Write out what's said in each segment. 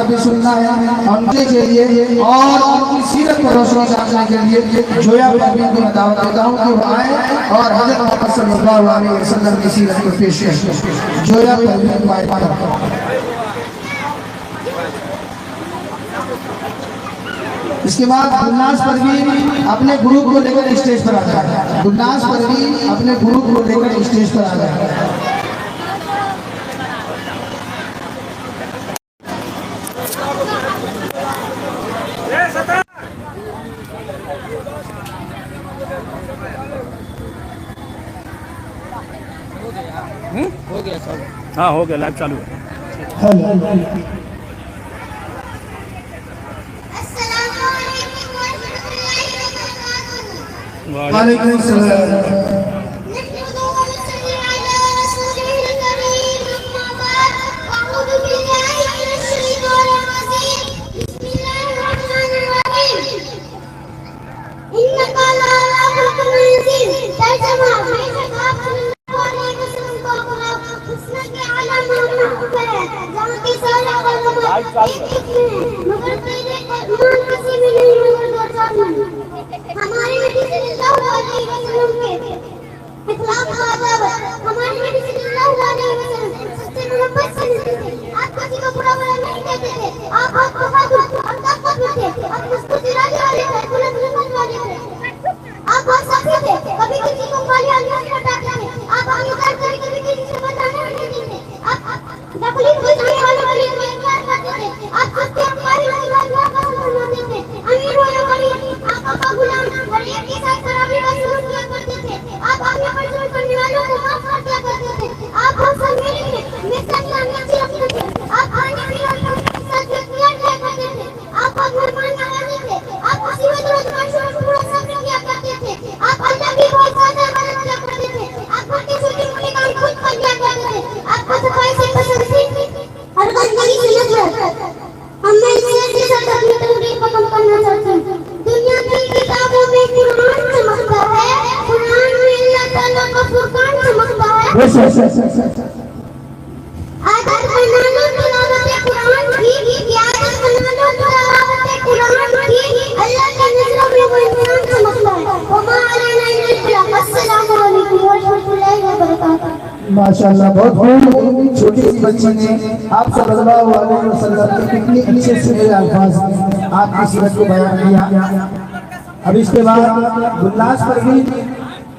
भी सुनना है उनके लिए और उनकी सीरत को रोशन करने के लिए जोया परवीन को मैं दावत देता हूँ कि वो आए और हज़रत मोहम्मद सल्लल्लाहु अलैहि वसल्लम की सीरत को पेश करें। जोया परवीन को इसके बाद गुलनाज परवीन अपने ग्रुप को लेकर स्टेज पर आ जाए। गुलनाज परवीन अपने ग्रुप को लेकर स्टेज पर आ जाए। हो गया सब। हाँ हो गया, लाइव चालू है। वालेकुम सलाम। हमारे नबी सल्लल्लाहु अलैहि वसल्लम के इखलाक का अदब, हमारे नबी सल्लल्लाहु अलैहि वसल्लम सबसे मोहब्बत से मिलते थे। आप किसी को बुरा भला नहीं कहते थे। आप बहुत बहादुर और ताकतवर थे। आप मजबूत इरादे वाले थे, बुलंद हिम्मत वाले थे। आप बहुत सख्त थे, कभी किसी को गालियां नहीं हटाते थे। आप आनेदार कभी किसी से बताने नहीं देते। आप तकलीफ बुझाने वालों के लिए इख्तियार करते थे। आप सबके हमारे लिए दुआ का फरमाते थे। अमीर होने वाली आका का गुलाम और एक के साथ खराबी का सलूक किया करते थे। आप अपने पर जुल्म करने वालों को माफ कर दिया करते थे। आप हम सब मिलके मिजाज अच्छी रखते थे। आप खाने पीने के साथ इख्तियार किया करते थे। आप मेहमान नवाजी थे। आप मुसीबत और दुश्मनों को पूरा सब्र किया करते थे। आप अल्लाह की बहुत ज्यादा मदद किया करते थे। आप छोटे छोटे मोटे काम खुद कर दिया करते थे। आपको सफाई से पसंद थी और गंदगी से नफरत। मैं इससे ज्यादा अपनी तकलीफ को कम करना चाहती हूँ। दुनिया की किताबों में कुरान चमकता है, कुरान में अल्लाह ताला का फुरकान चमकता है। आदत बना लो तिलावत कुरान की, आदत बना लो तिलावत कुरान की। अल्लाह की नज़रों में वो इंसान चमकता है। वमा अलैना इल्लल बलाग। अस्सलामु अलैकुम व रहमतुल्लाहि व बरकातहू। माशाअल्लाह, बहुत खूब। छोटी सी बच्ची ने आप सल्लल्लाहु अलैहि वसल्लम के कितने अच्छे से अल्फाज आपकी सीरत को बयान किया। अब इसके बाद गुलनाज परवीन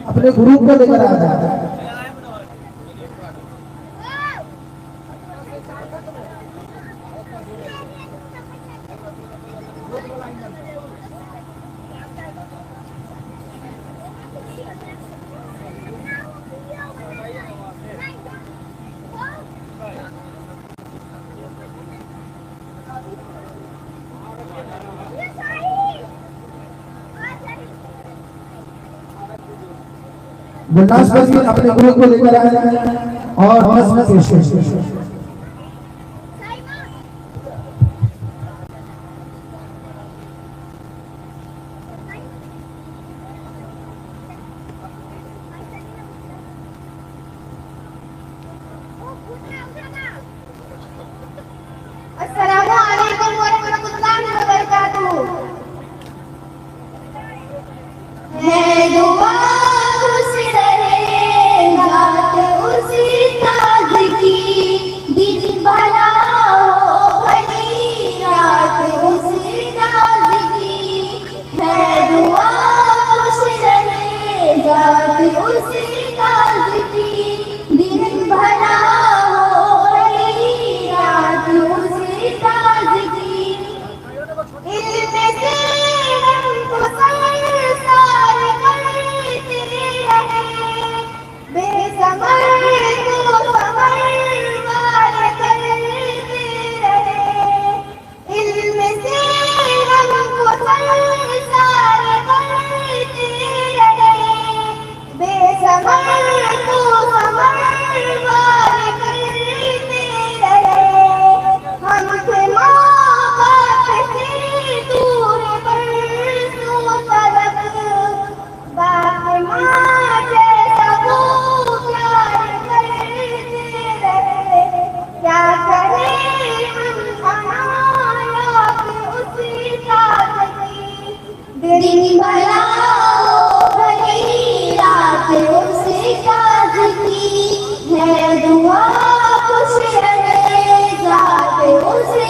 अपने ग्रुप को लेकर आ जाए। गुलनाज परवीन अपने ग्रुप को लेकर आए और बस अस्सलामु अलैकुम व रहमतुल्लाहि व बरकातहू। है दुआ खुश रहेगा उसी ताज की, दिन भला हो भली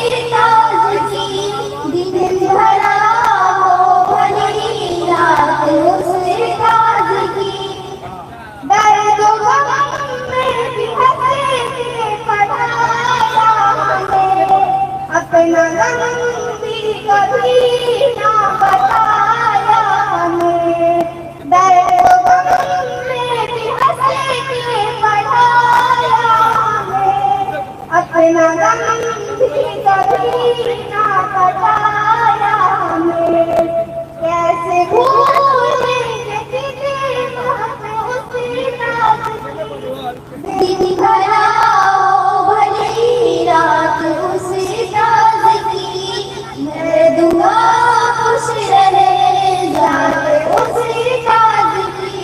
सिर ताज़गी, दिन भरा हो भली रात हो सिर ताज़गी। दर्द गम में भी हंसे के पढ़ाया हमें, अपना गम भी कभी ना बताया हमें। दर्द गम में भी हंसे के पढ़ाया हमें, अपना गम भी कभी ना बताया हमें। कैसे भूलेंगे किसी बात उसी ताज़गी, दिन भरा हो भली रात उसी ताज़गी। मैं दूंगा खुश रहे जात उसी ताज़गी,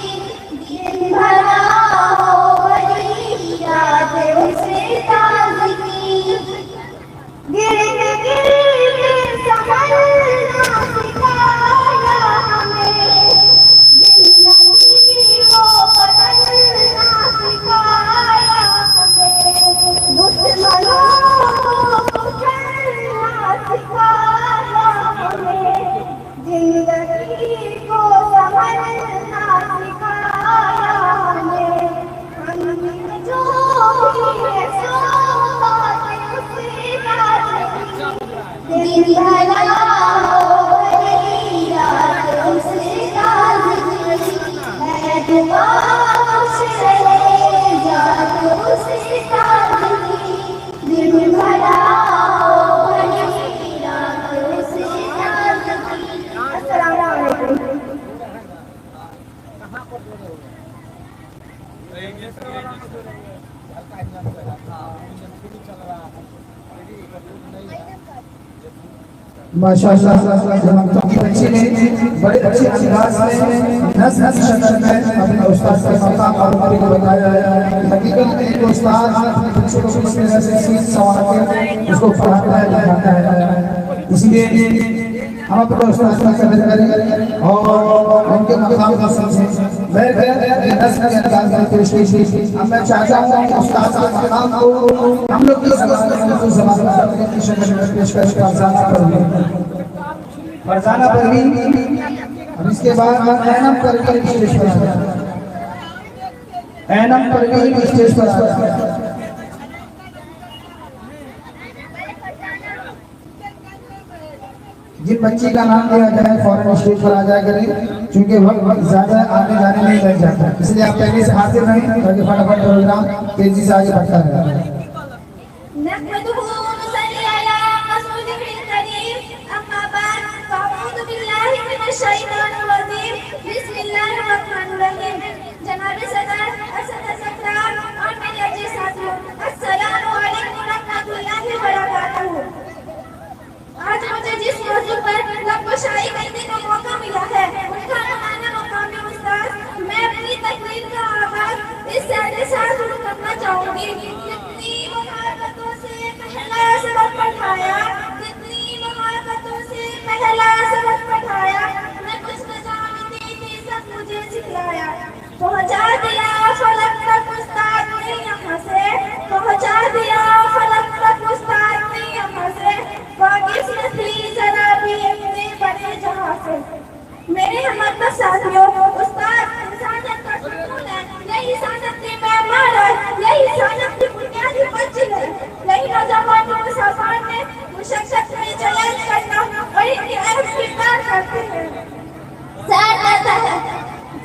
दिन भरा हो भली रात उसी ताज़गी। गिरते गिरते संभलना सिखाया हमें, जिंदगी को बदलना सिखाया हमें। दुश्मनों को कुचलना सिखाया हमें, जिंदगी को संभलना सिखाया हमें। हम जो भी है सो उसी ताज़गी, दिन भरा हो भली रात उसी ताज़गी। मैं दुआ खुश रहे जात उसी ताज़गी, दिन भरा हो भली रात उसी ताज़गी। अस्सलाम वालेकुम। माशाअल्लाह जनाब की बच्ची ने बड़े अच्छे अंदाज में नज़्म शक्ल में अपने उस्ताद के मकाम और मर्तबे को बताया है। हकीकत में एक उस्ताद अपने बच्चों को किस तरह से सीख संवार के उसको पढ़ाता है लिखाता है। इसलिए हम अपने उस्ताद का कदर करें और उनके मकाम को समझें। मैं नज़्म के अंदाज में पेश की। अब मैं चाहता हूँ उस्ताद के मकाम को हम लोग की ज़बान में शक्ल में पेश करें। फरजाना परवीन और इसके बाद ऐनम परवीन स्टेज पर आ जाए। ऐनम परवीन स्टेज पर आ जाए। जिन बच्ची का नाम लिया जाए फौरन स्टेज पर आ जाया करें, क्योंकि वक्त ज्यादा आने जाने में लग जाता है। इसलिए आप पहले से हाजिर रहें ताकि फटाफट प्रोग्राम तेजी से आगे बढ़ता रहे। जनाब सदर असद सत्तार और मेरे अजीज साथियों, अस्सलामु अलैकुम रहमतुल्लाहि व बरकातहू। आज मुझे जिस मौजू पर लफ्ज़-ओ-शायरी करने का मौका मिला है उनका नाम मकामी उस्ताद, मैं अपनी तकरीर का आगाज इस शायर के साथ शुरू करना चाहूंगी। कितनी मुहाबतों से पहला सबक पढ़ाया, कितनी मुहाबतों से पहला सबक पढ़ाया, मैं कुछ न जानती थी सब मुझे सिखलाया। पहुंचा दिया फलक तक उस्ताद ने यहाँ से, पहुंचा दिया फलक तक उस्ताद ने यहाँ से। वाकिफ न थी जरा भी अपने बड़े जहाँ से। मेरे हमदर्द साथियों, उस्ताद इंसानियत का सुकून है, यही इंसानियत की मेहमान है, यही इंसानियत की बुनियादी मंजिल है। यही नौजवानों को साफान ने मुशक्कत में चैलेंज करना और इनकी अहम किरदार करते हैं। सैर करता है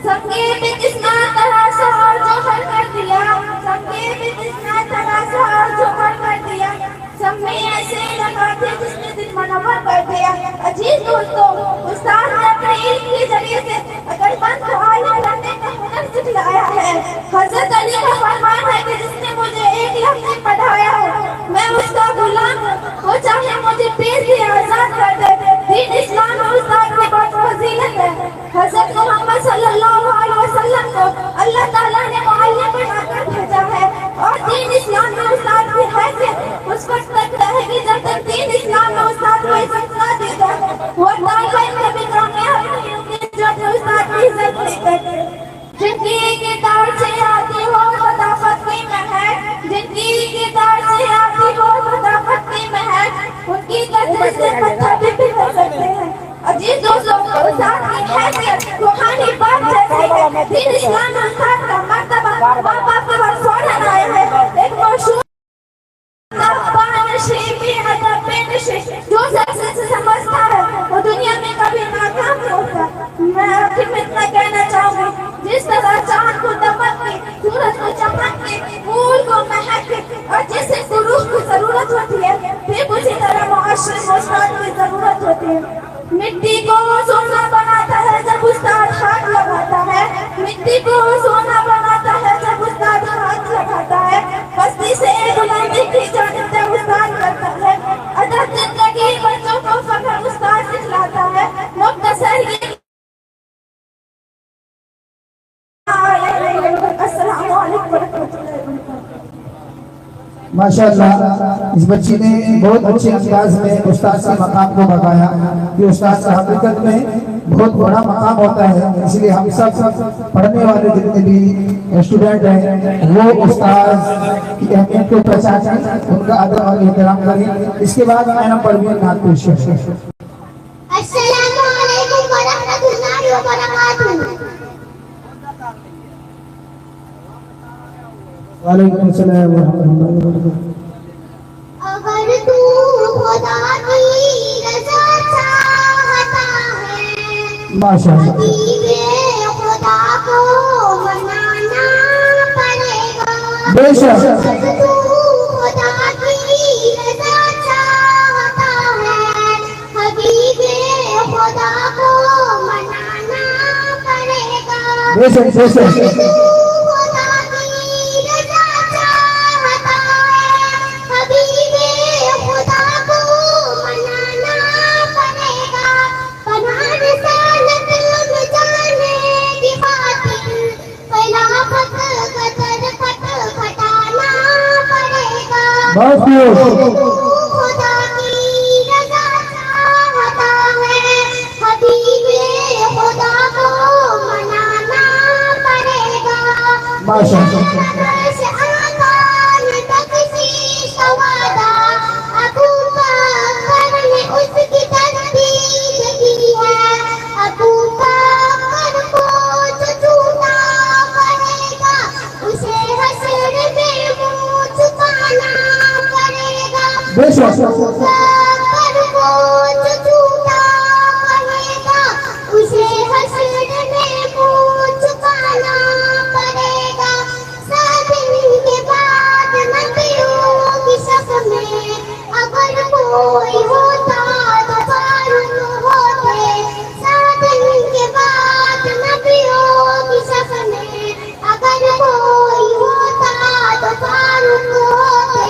संगीत किसना तराशा और जोहर कर दिया, संगीत किसना तराशा और जोहर कर दिया। सब में ऐसे लगा थे जिसने दिल मनवर कर दिया। अजीज दोस्तों, उस्ताद ने अपने इल्म के जरिए से अकलमंद को आलिम बनने का हुनर सिखलाया है। हजरत अली का फरमान है कि जिसने मुझे एक लफ्ज़ पढ़ाया है मैं उसका गुलाम हूँ, वो चाहे मुझे पीर से आजाद कर दे। दीन इस्लाम और उस्ताद की बहुत फजीलत है। हजरत मोहम्मद सल्लल्लाहु अलैहि वसल्लम को अल्लाह ताला ने मुअल्लिम बनाकर भेजा है और दीन इस्लाम में उस्ताद की हैसियत उस वक्त तक रहेगी जब तक दीन इस्लाम में उस्ताद को इज्जत न दी जाए। वो तालिब कभी कामयाब नहीं होंगे जो उस्ताद की इज्जत नहीं करते। जिनकी किताब से आती हो सदाकत की महक, जिनकी किताब से आती हो सदाकत की महक, बदले पत्थर भी पिघल सकते हैं। और जिन दोस्तों को उस्ताद की हैसियत रूहानी बात जैसे दीन इस्लाम उस्ताद का मर्तबा माँ बाप के बाद फौरन आया है। एक मशहूर जो सबसे समझता है वो दुनिया में कभी नाकाम नहीं होता। मैं आखिर में इतना कहना चाहूंगी, जिस तरह चांद को दमक के, सूरज को चमक के, फूल को महक के और जिस रूह की जरूरत होती है, फिर उसी तरह मुआशरे को उस्ताद की जरूरत होती है। मिट्टी को सोना बनाता है जब उस्ताद हाथ लगाता है, मिट्टी को सोना बनाता है जब उस्ताद हाथ लगाता है। बस्ती से बुलंदी की जानब जब उस्ताद करता है, अदब जिंदगी बच्चों को फख्र उस्ताद सिखलाता है। मुख्तसर ये अस्सलामु अलैकुम वरहमतुल्लाहि वबरकातुहू। माशाअल्लाह, इस बच्ची ने बहुत अच्छे अंदाज में उस्ताद के मकाम को बताया कि उस्ताद का हकीकत में बहुत बड़ा मकाम होता है। इसलिए हम सब पढ़ने वाले जितने भी स्टूडेंट हैं वो उस्ताद की अहमियत को पहचानें, उनका अदब और एहतराम करें। इसके बाद मैडम परवीन नाथ पेश करें। अस्सलामु अलैकुम वरहमतुल्लाहि वबरकातुहू। वालेकुम सलाम व रहमतुल्लाहि व बरकातहू। अगर तू खुदा की रज़ा चाहता है, माशाअल्लाह, हबीबे खुदा को मनाना पड़ेगा। बेशक अगर तू खुदा की रज़ा चाहता है, हबीबे खुदा को मनाना पड़ेगा। बेशक बेशक बहुत खुदा की रज़ा चाहता है, हबीबे खुदा को मनाना पड़ेगा। माशाअल्लाह, अबू बकर ने उसकी तस्दीक की है। अबू बकर को जो झूठा करेगा, उसे हश्र में मुंह छुपाना पड़ेगा। बेशक अबू बकर को जो झूठा करेगा, उसे हश्र में मुंह छुपाना पड़ेगा। 7 दिन के बाद नबियों की शक में अगर कोई होता तो फारूक होते। 7 दिन के बाद नबियों की शक में अगर कोई होता तो फारूक होते।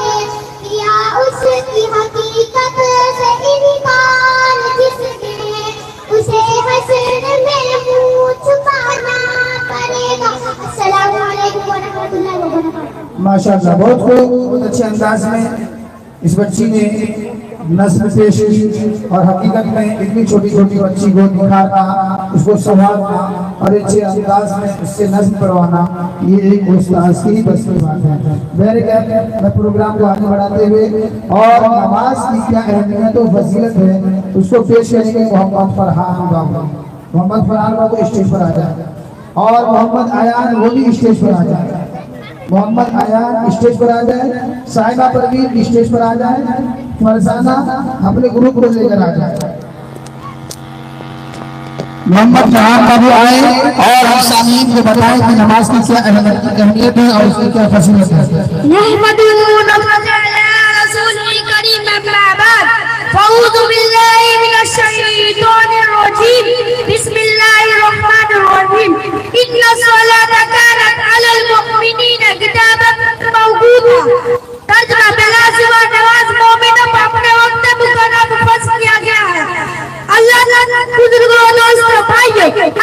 या उसकी हकीकत से इनकार जिसने, उसे हश्र में मुंह छुपाना पड़ेगा। अस्सलामु अलैकुम वरहमतुल्लाहि वबरकातुहू। माशाअल्लाह, बहुत अच्छे अंदाज में इस बच्ची ने नस्ल पेश की और हकीकत में इतनी छोटी छोटी बच्ची को निखारना, उसको संभालना और अच्छे अंदाज में उससे नस्ल पढ़वाना, ये एक उस्ताद की बस की बात है। मेरे कहते मैं प्रोग्राम को आगे बढ़ाते हुए और नमाज की क्या अहमियत और फजीलत है उसको पेश करेंगे। मोहम्मद फरहान बाबू, मोहम्मद फरहान बाबू स्टेज पर आ जाए और मोहम्मद आयान वो भी स्टेज पर आ जाए। मोहम्मद आयान स्टेज पर आ जाए, साहिबा परवीन स्टेज पर आ जाए, फरजाना अपने ग्रुप को लेकर आ जाए। मोहम्मद फरहान बाबू आए और हम सामीन को बताएं कि नमाज की क्या अहमियत है और उसकी क्या फजीलत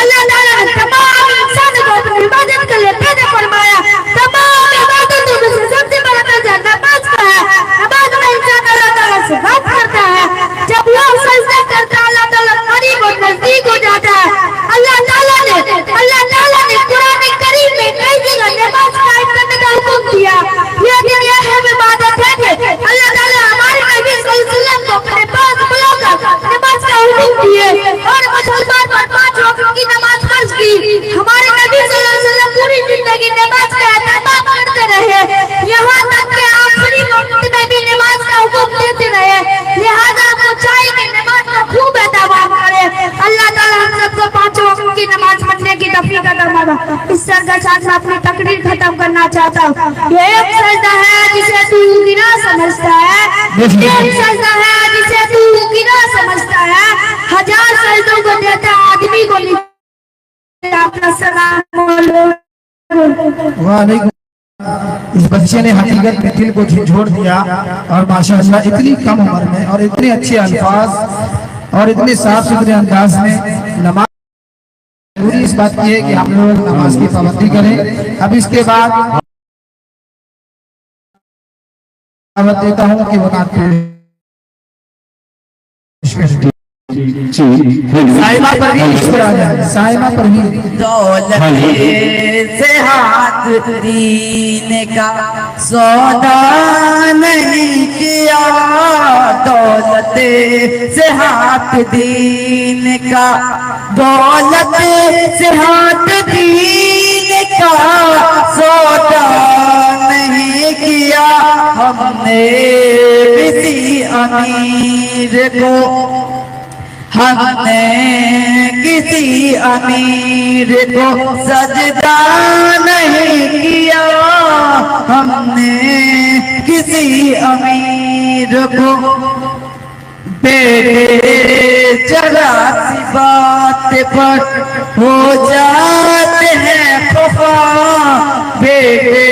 अल्लाह ने तमाम इंसानों को अपनी इबादत के लिए पैदा फरमाया। तमाम इबादतों में से सबसे बड़ा दर्जा नमाज का है। नमाज में इंसान अल्लाह ताला से बात करता है। एक सजदा है जिसे तू गिरा समझता है, 1000 सजदों को देता आदमी को नहीं अपना सलाम। वालेकुम। इस बच्चे ने हकीकत में दिल को झोड़ दिया और माशाअल्लाह इतनी कम उम्र में और इतने अच्छे अल्फाज और इतने साफ सुथरे अंदाज में नमाज। जरूरी इस बात की है कि हम लोग नमाज की पाबंदी करें। अब इसके बाद दावत देता हूँ कि वो साहिबा पर भी मुस्कुरा जाए, साहिबा पर भी। दौलत से हाथ दीन का सौदा नहीं किया, दौलत से हाथ दीन का, दौलत से हाथ दीन का सौदा नहीं किया। हमने किसी अमीर को, हमने किसी अमीर को सजदा नहीं किया, हमने किसी अमीर को। बेटे जरा सी बात पर हो जाते हैं खफा, बेटे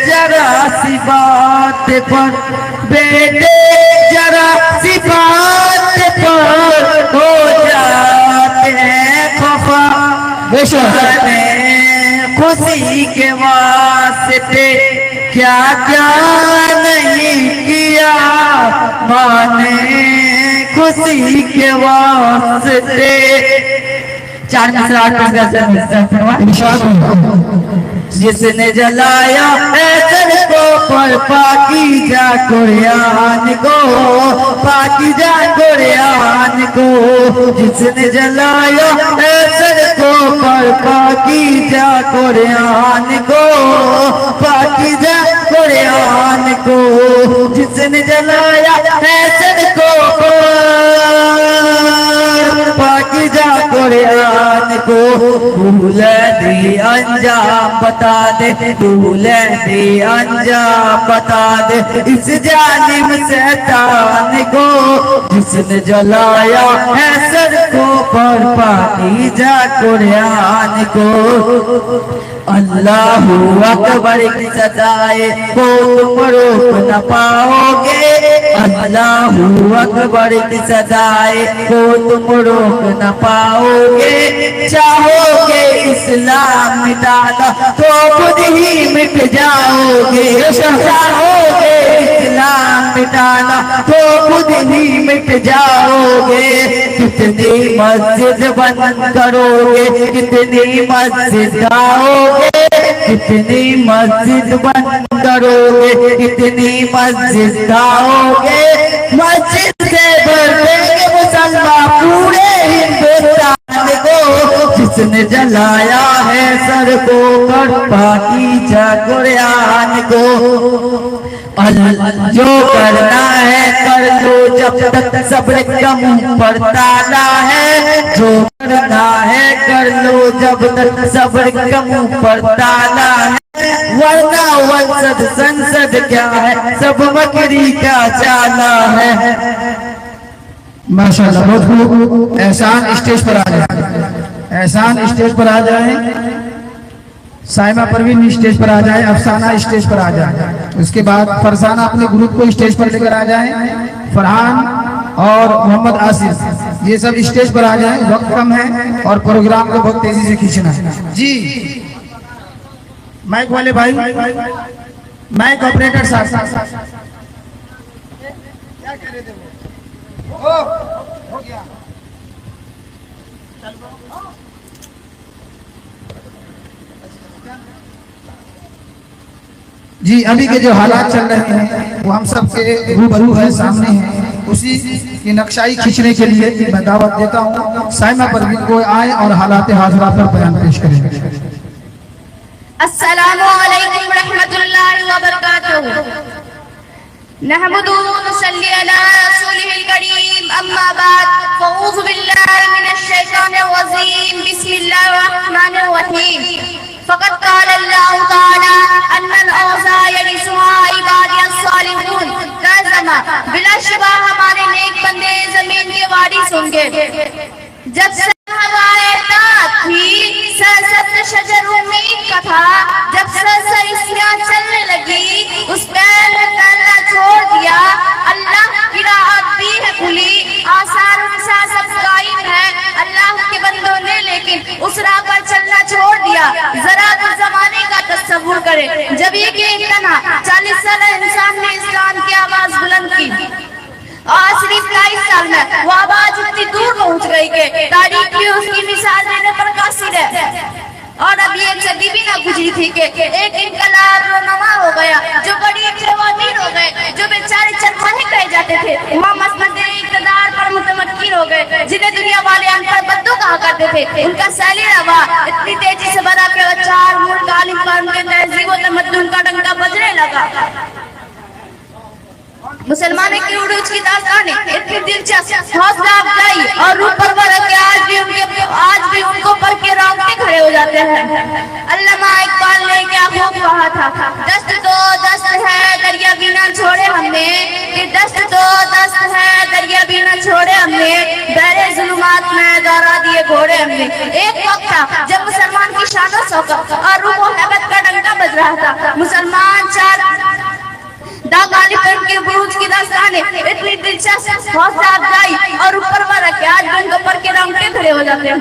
जरा सी बात पर, बेटे जरा सी बात पर हो जाते हैं खफा। खुशी के वास्ते क्या क्या नहीं किया, माने खुशी के वास्ते। 4 जिसने जलाया ऐसर को पर पाकीज़ा कुरान को, पाकीज़ा कुरान को। जिसने जलाया ऐसर को पर पाकीज़ा कुरान को, पाकीज़ा कुरान को। जिसने जलाया ऐसर को पाकीज़ा कुरान को। भूले दी अंजाम बता दे, भूले दी अंजाम बता दे इस जालिम शैतान को। जिसने जलाया है सर को पर पाकीज़ा कुरान को। अल्लाहू अकबर की सदाए को तुम रोक न पाओगे, अल्लाहू अकबर की सदाए को तुम रोक न पाओगे। चाहोगे इस्लाम मिटाना तो खुद ही मिट जाओगे, चाहोगे इस्लाम मिटाना तो खुद ही मिट जाओगे। कितनी मस्जिद बंद करोगे, कितनी मस्जिद गाओगे, कितनी मस्जिद बंद करोगे, कितनी मस्जिद गाओगे। मस्जिद से भर देंगे मुसलमान पूरे हिंदुस्तान को। जिसने जलाया है सर को पर पाकीज़ा कुरान को। जो करना है कर लो जब तक सब्र का मुंह पर ताला है, जो करना है कर लो जब तक सब्र का मुंह पर ताला है। वरना वंसद संसद क्या है, सब मकरी का चाला है। माशाअल्लाह बहुत खूब। एहसान स्टेज पर आ जाए, एहसान स्टेज पर आ जाए, साइमा परवीन स्टेज पर आ जाए, अफसाना स्टेज पर आ जाए। उसके बाद फरसाना अपने ग्रुप को स्टेज पर लेकर आ जाए, फरहान और मोहम्मद आसिफ ये सब स्टेज पर आ जाए। वक्त कम है और प्रोग्राम को बहुत तेजी से खींचना है जी। माइक वाले भाई, माइक ऑपरेटर साहब, क्या कह रहे थे वो? हो गया। जी अभी के जो हालात चल रहे हैं वो हम सब के रूबरू है, सामने है। उसी की नक्शाई खींचने के लिए मैं दावत देता हूँ साइमा परवीन को आए और हालात हाजरा पर बयान पेश करें। अस्सलामु अलैकुम रहमतुल्लाहि व बरकातुहू। नहमदुहु व नसल्ली अला रसूलिहिल करीम, अम्मा बाद, फ़अऊज़ु बिल्लाहि मिनश शैतानिर रजीम, बिस्मिल्लाहिर रहमानिर रहीम। फ़क़द क़ाल अल्लाहु तआला अन्नल अर्ज़ यरिसुहा इबादियस सालिहून। बिलाशुबा हमारे नेक बंदे जमीन के वारिस होंगे। जब हवाएं थी सरसब्ज शजर उम्मीद का था, जब सरसरियां चलने लगी उस पैर ने तलना छोड़ दिया। अल्लाह की राहत भी है खुली, आसार उनसा सब कायम है अल्लाह के बंदों ने, लेकिन उस राह पर चलना छोड़ दिया। जरा तो जमाने का तस्वुर करें जब ये कि तना 40 साल इंसान ने इस्लाम की आवाज बुलंद की और सिर्फ 22 साल में वो आवाज इतनी दूर पहुंच गई कि तारीख की उसकी मिसाल देने पर कासिर है। और अब ये एक सदी भी ना गुजरी थी कि एक इनकलाब रोनमा हो गया, जो बड़ी अमीर हो गए, जो बेचारे चरवाहे कहे जाते थे वहाँ मसनद इक़्तिदार पर मुतमक्किन हो गए, जिन्हें दुनिया वाले अनपढ़ बद्दू कहा करते थे। उनका सैली रवा इतनी तेजी से बढ़ा के वो 4 मुल्क आलिम पर उनके तहजीब और तमद्दुन का डंका बजने लगा। मुसलमानों की उरूज की दास्तान इतनी दिलचस्प, हौसला अफजाई और रूह परवर है कि आज भी उनको पढ़ के रोंगटे खड़े हो जाते हैं। अल्लामा इकबाल ने क्या खूब कहा था, दस्त तो दस्त है दरिया भी ना छोड़े हमने, कि दस्त तो दस्त है दरिया भी ना छोड़े हमने, बहरे जुल्मात में दौरा दिए घोड़े हमने। एक वक्त था जब मुसलमान की शान शौकत और रूह और हैबत का डंका बज रहा था। मुसलमान 4 दागाली पहन के बुरूज की दास्तान इतनी दिलचस्प, हौसला अफजाई और ऊपर वाला के आज भी उनको पढ़ के रोंगटे खड़े हो जाते हैं।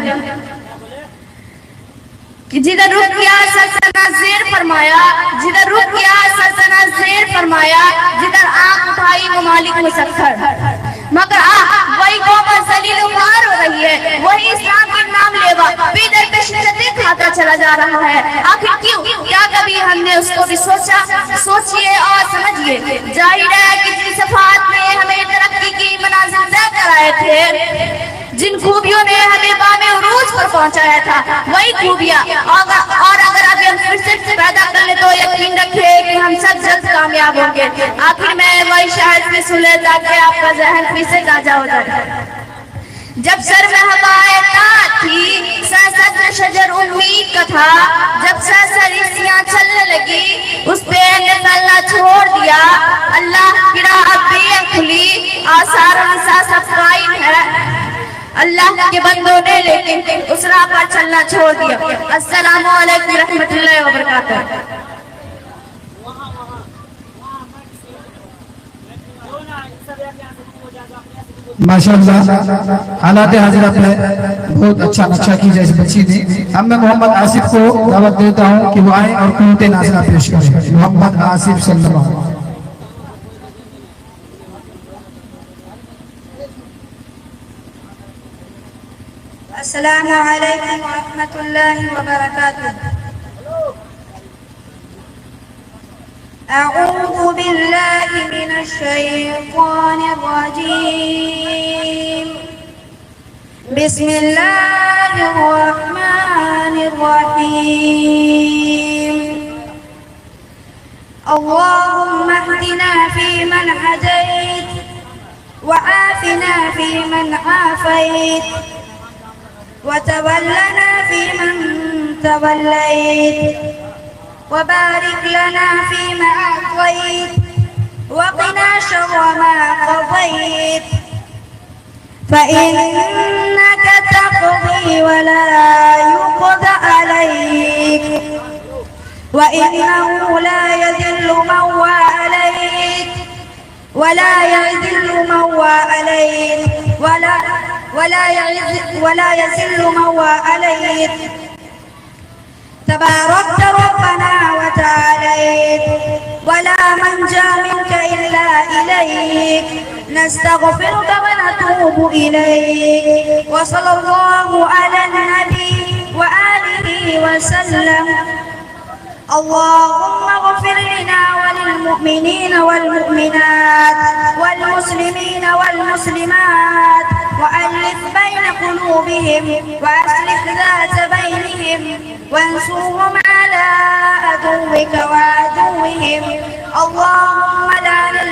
कि जिधर रुख किया सल्तनत ज़ेर फरमाया, जिधर रुख किया सल्तनत ज़ेर फरमाया, जिधर आंख उठाई वो मालिक मुसख्खर। मगर वही कौम ज़लील ख़्वार हो रही है, वही इस्लाम के नाम लेवा बेदर पे शिद्दतें खाता चला जा रहा है। आखिर क्यों? क्या कभी हमने उसको भी सोचा? सोचिए और समझिए। जाहिर है कि जिस सफात ने हमें तरक्की की मनाज़िल तय कराए थे, जिन खूबियों ने हमें बामे उरूज पर पहुंचाया था, वही खूबियां और अगर अभी हम फिर से पैदा कर ले तो यकीन रखिए कि हम सब जल्द कामयाब होंगे। आखिर में वही शायद भी सुन ले ताकि आपका जहन फिर से ताजा हो जाए। जब सर में हवाएं थी सरसब्ज शजर उम्मीद का था, जब सरसरियां चलने लगी उस पे ने तलना छोड़ दिया। अल्लाह की राह भी खुली, आसार उनसा सब कायम है अल्लाह के बंदों ने, लेकिन उस राह पर चलना छोड़ दिया। अस्सलामु अलैकुम रहमतुल्लाहि व बरकातहू। माशाअल्लाह हालात हाजिरा पे बहुत अच्छा नक्शा की जैसे बच्ची ने। अब मैं मोहम्मद आसिफ को दावत देता हूँ कि वो आए और कुनूते नाज़िला पेश करें। मोहम्मद आसिफ सल्लल्लाहु अलैहि वसल्लम। अस्सलामु अलैकुम व रहमतुल्लाहि व बरकातहू। अऊज़ु बिल्लाहि मिनश शैतानिर रजीम। बिस्मिल्लाहिर रहमानिर रहीम। अल्लाहुम्मा अहदिना फीमन हदैत व आफिना फीमन आफैत वतवल्लना फीमन तवल्लैत वबारिक लना फीमा अअतैत वक़िना शर्र मा क़ज़ैत फ़इन्नक तक़दी वला युक़दा अलैक वइन्नहु ला यज़िल्लु मन वालैत वला यज़िल्लु मन वालैत वला यज़िल्लु मन वालैत तबारकत रब्बना व तआलैत वला मंजा मिनक इल्ला इलैक नस्तगफिरुक व नतूबु इलैक व सल्लल्लाहु अला नबी व आलिहि व सल्लम। अल्लाहुम्मा इग़फिर लना व लिलमुमिनीन वल मुमिनात वल मुस्लिमीन वल मुस्लिमात वअल्लिफ बैन क़ुलूबिहिम वअस्लिह ज़ात बैनिहिम वंसूरहुम अला अदुव्विक वअदुव्विहिम। अल्लाहुम्मा लानिल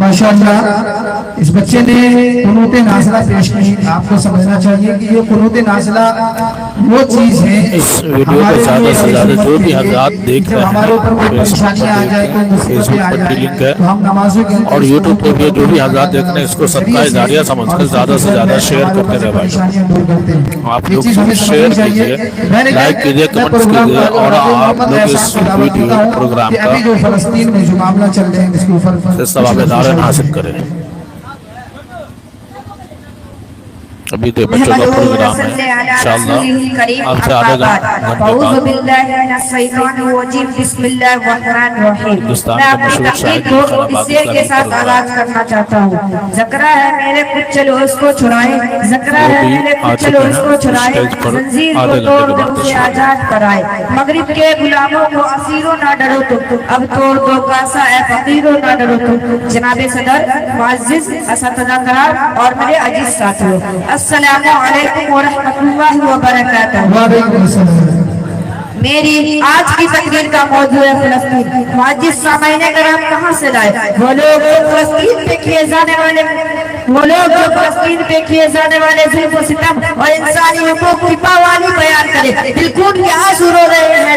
माशाअल्लाह इस बच्चे ने कुनूत नाज़िला पेश की। आपको समझना चाहिए कि ये कुनूत नाज़िला वो चीज है, इस वीडियो को ज़्यादा से ज़्यादा जो भी हज़रात देख रहे हमारे ऊपर कोई परेशानी आ जाए, कोई मुसीबतें आ जाए तो हम नमाजों के और यूट्यूब पे भी जो भी हज़रात देख रहे हैं इसको सदका जारिया समझकर ज़्यादा से ज़्यादा शेयर करते रहे भाई। आप लोग शेयर कीजिए, लाइक कीजिए, कमेंट्स कीजिए और आप लोग इस वीडियो प्रोग्राम का जो फलस्तीन में जो मामला चल रहे हैं इसके ऊपर सवाब हासिल करें। अभी तो बच्चों का प्रोग्राम है इंशाअल्लाह अब से आधे घंटे हिंदुस्तान के मशहूर शायर के साथ आगाज करना चाहता हूँ। ज़करा है मेरे कुछ चलो उसको छुड़ाए, ज़करा है मेरे कुछ चलो उसको छुड़ाए, जंजीर को तोड़ दो उसे आजाद कराए, मगरिब के गुलामों को असीरों ना डरो तुम, अब तोड़ दो कासा ए फकीरों ना डरो तुम। जनाबे सदर, मुअज़्ज़िज़, असतिज़ा करार और मेरे अजीज साथियों, अस्सलामु अलैकुम व रहमतुल्लाहि व बरकातहू। मेरी आज की तकरीर का मौजू है फिलिस्तीन। मुअज़्ज़िज़ सामईन कराम कहाँ से लाए? वो लोग जो फिलिस्तीन पे किए जाने वाले जुल्म व सितम और इंसानी हुकूक की पावाली बयान करे। दिल खून के आंसू रो रहे हैं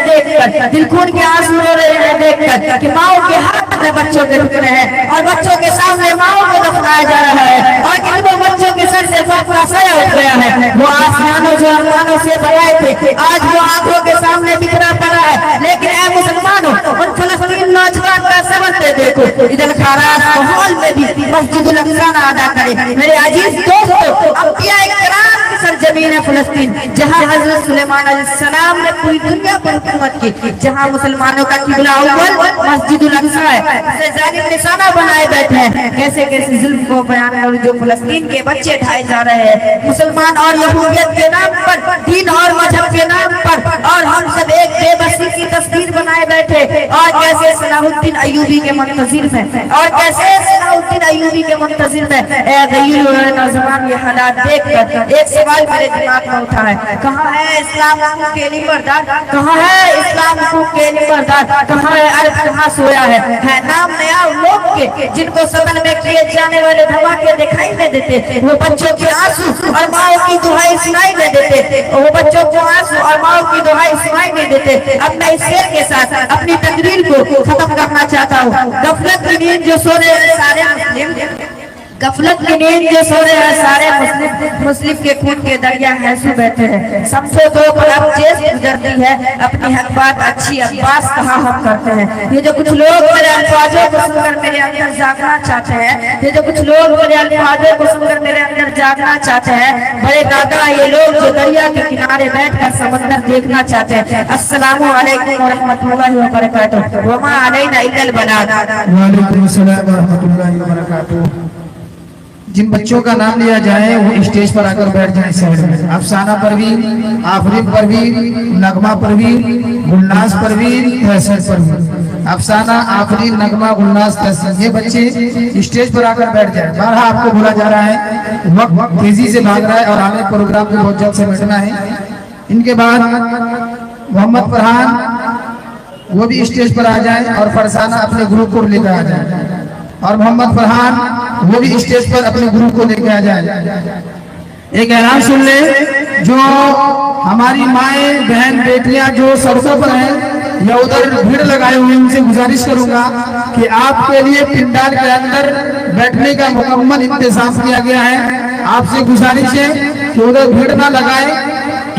देखकर, कि माओ के हाथ में बच्चों के टुकड़े हैं और बच्चों के सामने माओ को दफनाया जा रहा है और इन बच्चों के सर से फातवा साया उठ गया है। वो आसमानों जो आसमानों से बनाए थे आज वो आंखों के सामने बिखरा पड़ा है। लेकिन ऐ मुसलमानों, उन फिलिस्तीन नौजवान का सबक दे देखो, इधर खारास माहौल में भी मस्जिदुल अक़सा अदा करे। मेरे अजीज दोस्तों, अंबिया इकराम की सरजमीन है फिलिस्तीन, जहाँ हज़रत सुलेमान अलैहिस्सलाम ने पूरी दुनिया पर हुकूमत की, जहाँ मुसलमानों का किबला अव्वल मस्जिदुल अक़सा है, जिसे जालिम निशाना बनाए बैठे हैं। कैसे कैसे जुल्म को बयान कर जो फिलिस्तीन के बच्चे ढाए जा रहे हैं मुसलमान और यहूदियत के नाम पर, दीन और मजहब के नाम पर, और हम सब एक बेबसी की तस्वीर बनाए बैठे। और कैसे सलाहुद्दीन अय्यूबी के मुंतज़िर में नौजवान ये हालात देखकर एक सवाल मेरे दिमाग में उठा है, कहाँ है इस्लाम के नंबरदार, कहाँ है इस्लाम के नंबरदार, कहाँ है अर्थ, कहाँ सोया है नाम नया लोग के जिनको सदन में किए जाने वाले धमाके दिखाई नहीं देते, वो बच्चों के आंसू और माओ की दुहाई सुनाई नहीं देते, वो बच्चों को आंसू और माओ की दुहाई सुनाई नहीं देते। अब मैं इस शेर के साथ अपनी तकरीर को खत्म करना चाहता हूँ। गफलत की नींद जो सो रहे हैं सारे मुस्लिम के खून के दरिया हैसू बैठे हैं। सबसे तो अब चेस गुजरती है, अपनी हक बात अच्छी अब्बास कहाँ हम करते हैं। ये जो कुछ लोग मेरे अल्फाजों को सुनकर मेरे अंदर जागना चाहते हैं, बड़े दादा ये लोग जो दरिया के किनारे बैठकर समंदर देखना चाहते हैं। अस्सलामु अलैकुम व रहमतुल्लाहि व बरकातहू। व मा अलैना इल्लल बलाग। वालेकुम अस्सलाम व रहमतुल्लाहि व बरकातहू। जिन बच्चों का नाम लिया जाए वो स्टेज पर आकर बैठ जाए साइड में। अफसाना परवीन, आफरीन परवीन, नगमा परवीन, गुलनाज परवीन, तहसीन परवीन। अफसाना, आफरीन, नगमा, गुलनाज, तहसीन, ये बच्चे स्टेज पर आकर बैठ जाए। बारहा आपको बोला जा रहा है, वक्त तेजी से भाग रहा है और आने प्रोग्राम को बहुत जल्द से बैठना है। इनके बाद मोहम्मद फरहान वो भी स्टेज पर आ जाए और फरसाना अपने ग्रुप को लेकर आ जाए, और मोहम्मद फरहान वो भी स्टेज पर अपने गुरु को लेकर आ जाए। एक ऐलान सुन ले, जो हमारी माएँ बहन बेटियां जो सड़कों पर हैं या उधर भीड़ लगाए हुए, उनसे गुजारिश करूंगा कि आपके लिए पिंडाल के अंदर बैठने का मुकम्मल इंतजाम किया गया है। आपसे गुजारिश है कि उधर भीड़ ना लगाए,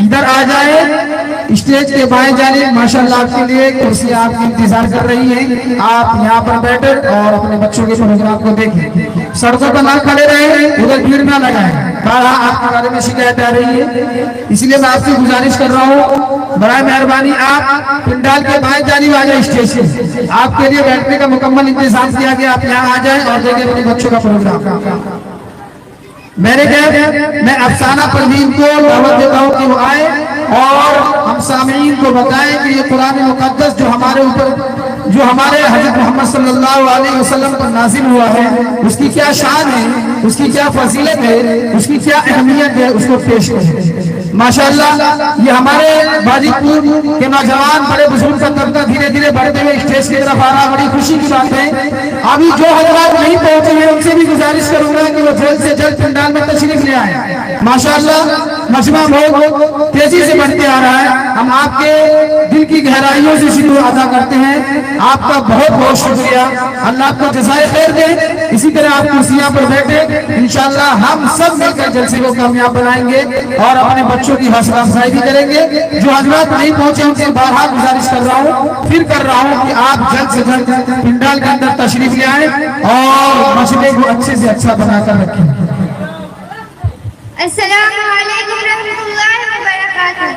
इधर आ जाए। स्टेज के बाएं जाने माशाल्लाह आपके लिए कुर्सी आपकी इंतजार कर रही है। आप यहाँ पर बैठे और अपने बच्चों के प्रोग्राम को देखें। सड़कों पर ना खड़े रहे, उधर भीड़ ना लगाए। आपके बारे में शिकायत आ रही है, इसलिए मैं आपसे गुजारिश कर रहा हूँ, बड़ा मेहरबानी आप पिंडाल के बाएं जाने आ जाए। स्टेज से आपके लिए बैठने का मुकम्मल इंतजाम किया गया। आप यहाँ आ जाए और देखें अपने बच्चों का प्रोग्राम। मैं अफसाना परवीन को दावत देता हूँ कि वो आए और हम सामीन को बताएं कि ये कुरान मुकद्दस जो हमारे ऊपर जो हमारे हजरत मोहम्मद सल्लल्लाहु अलैहि वसल्लम पर नाजिल हुआ है, उसकी क्या शान है, उसकी क्या फजीलत है, उसकी क्या अहमियत है, उसको पेश करें। माशाअल्लाह ये हमारे बाजीपुर के नौजवान बड़े बुजुर्ग का तबका धीरे धीरे बढ़ते हुए स्टेज की तरफ आ रहा, बड़ी खुशी की बात है। अभी जो हजरात नहीं पहुंचे हैं उनसे भी गुजारिश करूंगा कि वो जल्द से जल्द पंडाल में तशरीफ ले आए। माशाअल्लाह मजमा बहुत तेजी से बढ़ते आ रहा है। हम आपके दिल की गहराइयों से शुक्र अदा करते हैं, आपका बहुत बहुत शुक्रिया। अल्लाह आपको जज़ाए खैर दे। इसी तरह आप कुर्सियां पर बैठे, इंशाअल्लाह हम सब मिलकर जलसे को कामयाब बनाएंगे और अपने बच्चों की हौसला अफजाई भी करेंगे। जो हजरात नहीं पहुंचे उनसे बारहा गुजारिश कर रहा हूँ, फिर कर रहा हूँ कि आप जल्द से जल्द पंडाल के अंदर तशरीफ ले आए और मसले को अच्छे से अच्छा बनाकर रखें। अस्सलामु अलैकुम रहमतुल्लाहि व बरकातुहू।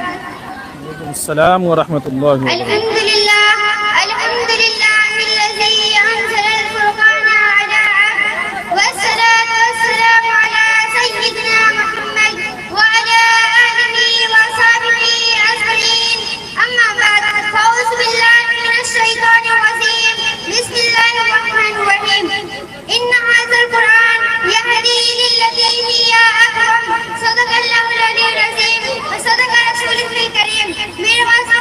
अस्सलाम व रहमतुल्लाहि व बरकातुहू। अल्हम्दुलिल्लाह अल्हम्दुलिल्लाहिल्लज़ी अंज़लल फ़ुरक़ान अला अब्दिही वस्सलातु वस्सलामु अला सय्यिदिना मुहम्मद व अला आलिहि व अस्हाबिही अजमईन। अम्मा बाद, फ़अऊज़ु बिल्लाहि मिनश शैतानिर रजीम। बिस्मिल्लाहिर रहमानिर रहीम। इन्न हाज़ल क़ुरआन यहदी लिल्लती हिया अक़वम। सदक़ल्लाहुल अलीयुल अज़ीम व सदक़ रसूलुहुल करीम। मेरे वास्ते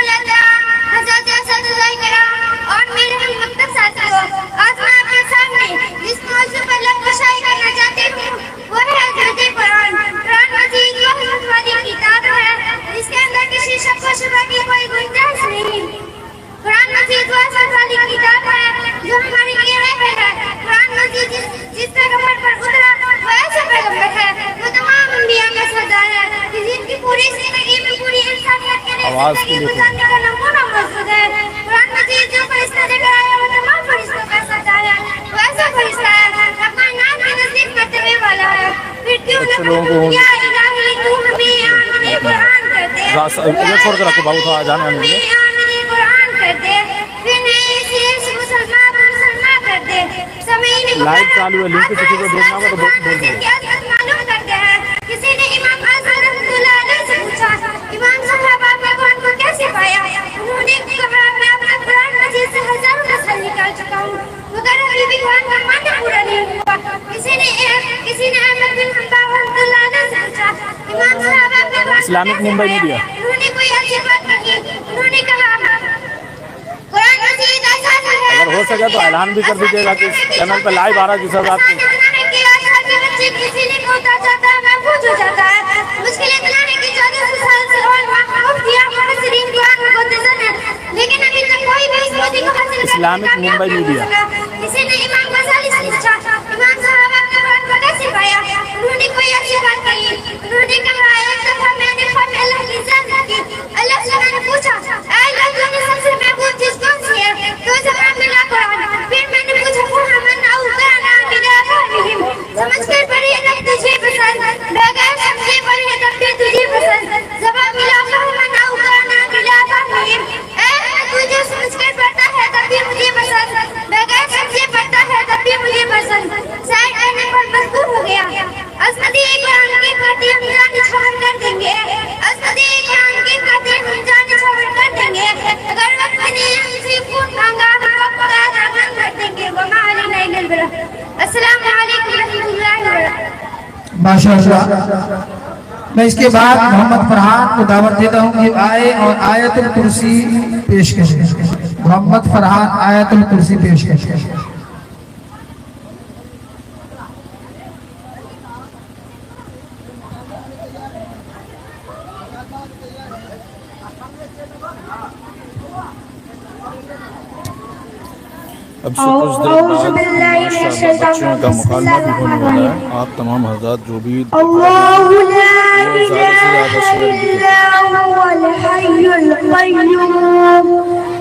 हज़रत असदुल्लाह किराम और मेरे हम मकतब साथियों, आज मैं आपके सामने जिस मौजू पर लफ्ज़-ए-शायरी करना चाहती हूँ वो है हज़रत कुरान। कुरान मजीद वो हिम्मत वाली किताब है जिसके अंदर किसी शक व शुबह की कोई गुंजाइश नहीं। कुरान मजीद वो हिम्मत वाली किताब है जो हमारे लिए रहमत है। कुरान मजीद जिस पैगंबर पर उतरा वो ऐसा पैगंबर है, वो तमाम अंबिया में सरदार है, जिनकी पूरी जिंदगी में पूरी इंसानियत के लिए जिंदगी गुजारने का नमूना मौजूद है। कुरान मजीद जो फरिश्ता लेकर आया वो तमाम फरिश्तों का सरदार है, वो ऐसा फरिश्ता है अपना नाम के नजदीक करने वाला है। फिर क्यों न या इलाही तू हमें आमने कुरान कर दे, छोड़कर रखो बाबू, थोड़ा जाने आने दीजिए। आमने कुरान कर दे, फिर नए सिरे से मुसलमान कर दे। लाइव चालू है, लिंक किसी को देखना होगा तो बोल दीजिए। मालूम करते हैं किसी ने इमाम आज़म रहमतुल्लाह अलैह से पूछा, इमाम साहब आपने कुरान को कैसे पाया? उन्होंने कहा मैं अपना कुरान मजीद से हजारों नस्ल निकाल चुका हूँ मगर अभी भी कुरान का माना पूरा नहीं हुआ। किसी ने अहमद बिन हम्बा रहमतुल्लाह अलैह से पूछा, इमाम साहब आपने कुरान इस्लामिक मुंबई मीडिया। उन्होंने कोई ऐसी बात नहीं, उन्होंने कहा कुरान मजीद ऐसा है। अगर हो सके तो ऐलान भी कर दीजिएगा कि चैनल पे लाइव आ रहा है जिस रात को। किसी ने होता जाता है महफूज हो जाता है। मुश्किलें बनाने की 1400 साल से और मुफ्तियां मुफस्सिरीन कुरान को नजर है, लेकिन अभी तक कोई भी इस मोदी को हासिल इस्लामिक मुंबई मीडिया। किसी ने इमाम गजाली से पूछा, इमाम साहब आपने कुरान को कैसे पाया? उन्होंने कोई ऐसी बात कही, उन्होंने कहा एक दफा मैंने ख्वाब में अल्लाह की इजाजत की। अल्लाह से मैंने पूछा अल्लाह तुमने सबसे महबूब चीज कौन सी है? तो जवाब मिला कुरान। फिर मैंने पूछा समझ कर पढ़ी है तब तुझे पसंद, बगैर समझे पढ़ी है तब भी तुझे पसंद। जवाब मिला तू जो समझ कर पढ़ता है तब भी मुझे पसंद, बगैर समझे पढ़ता है तब भी मुझे पसंद। शायद कहने पर मजबूर हो गया। असमदी कुरान के खातिर हम जान छोड़ कर देंगे, असमदी कुरान के खातिर हम जान छोड़ कर देंगे। अगर वक्त ने हमसे खून मांगा हम वक्त का दामन भर देंगे। वो माली नहीं मिल रहा। अस्सलाम वालेकुम रहमतुल्लाहि व बरकातुहू। माशाअल्लाह। मैं इसके बाद मोहम्मद फरहान को दावत देता हूँ कि आए और आयतुल कुर्सी पेश करें। मोहम्मद फरहान आयतुल कुर्सी पेश करें। अब से कुछ देर बाद बच्चों का मुकालमा भी होने वाला है। आप तमाम हज़रात जो भी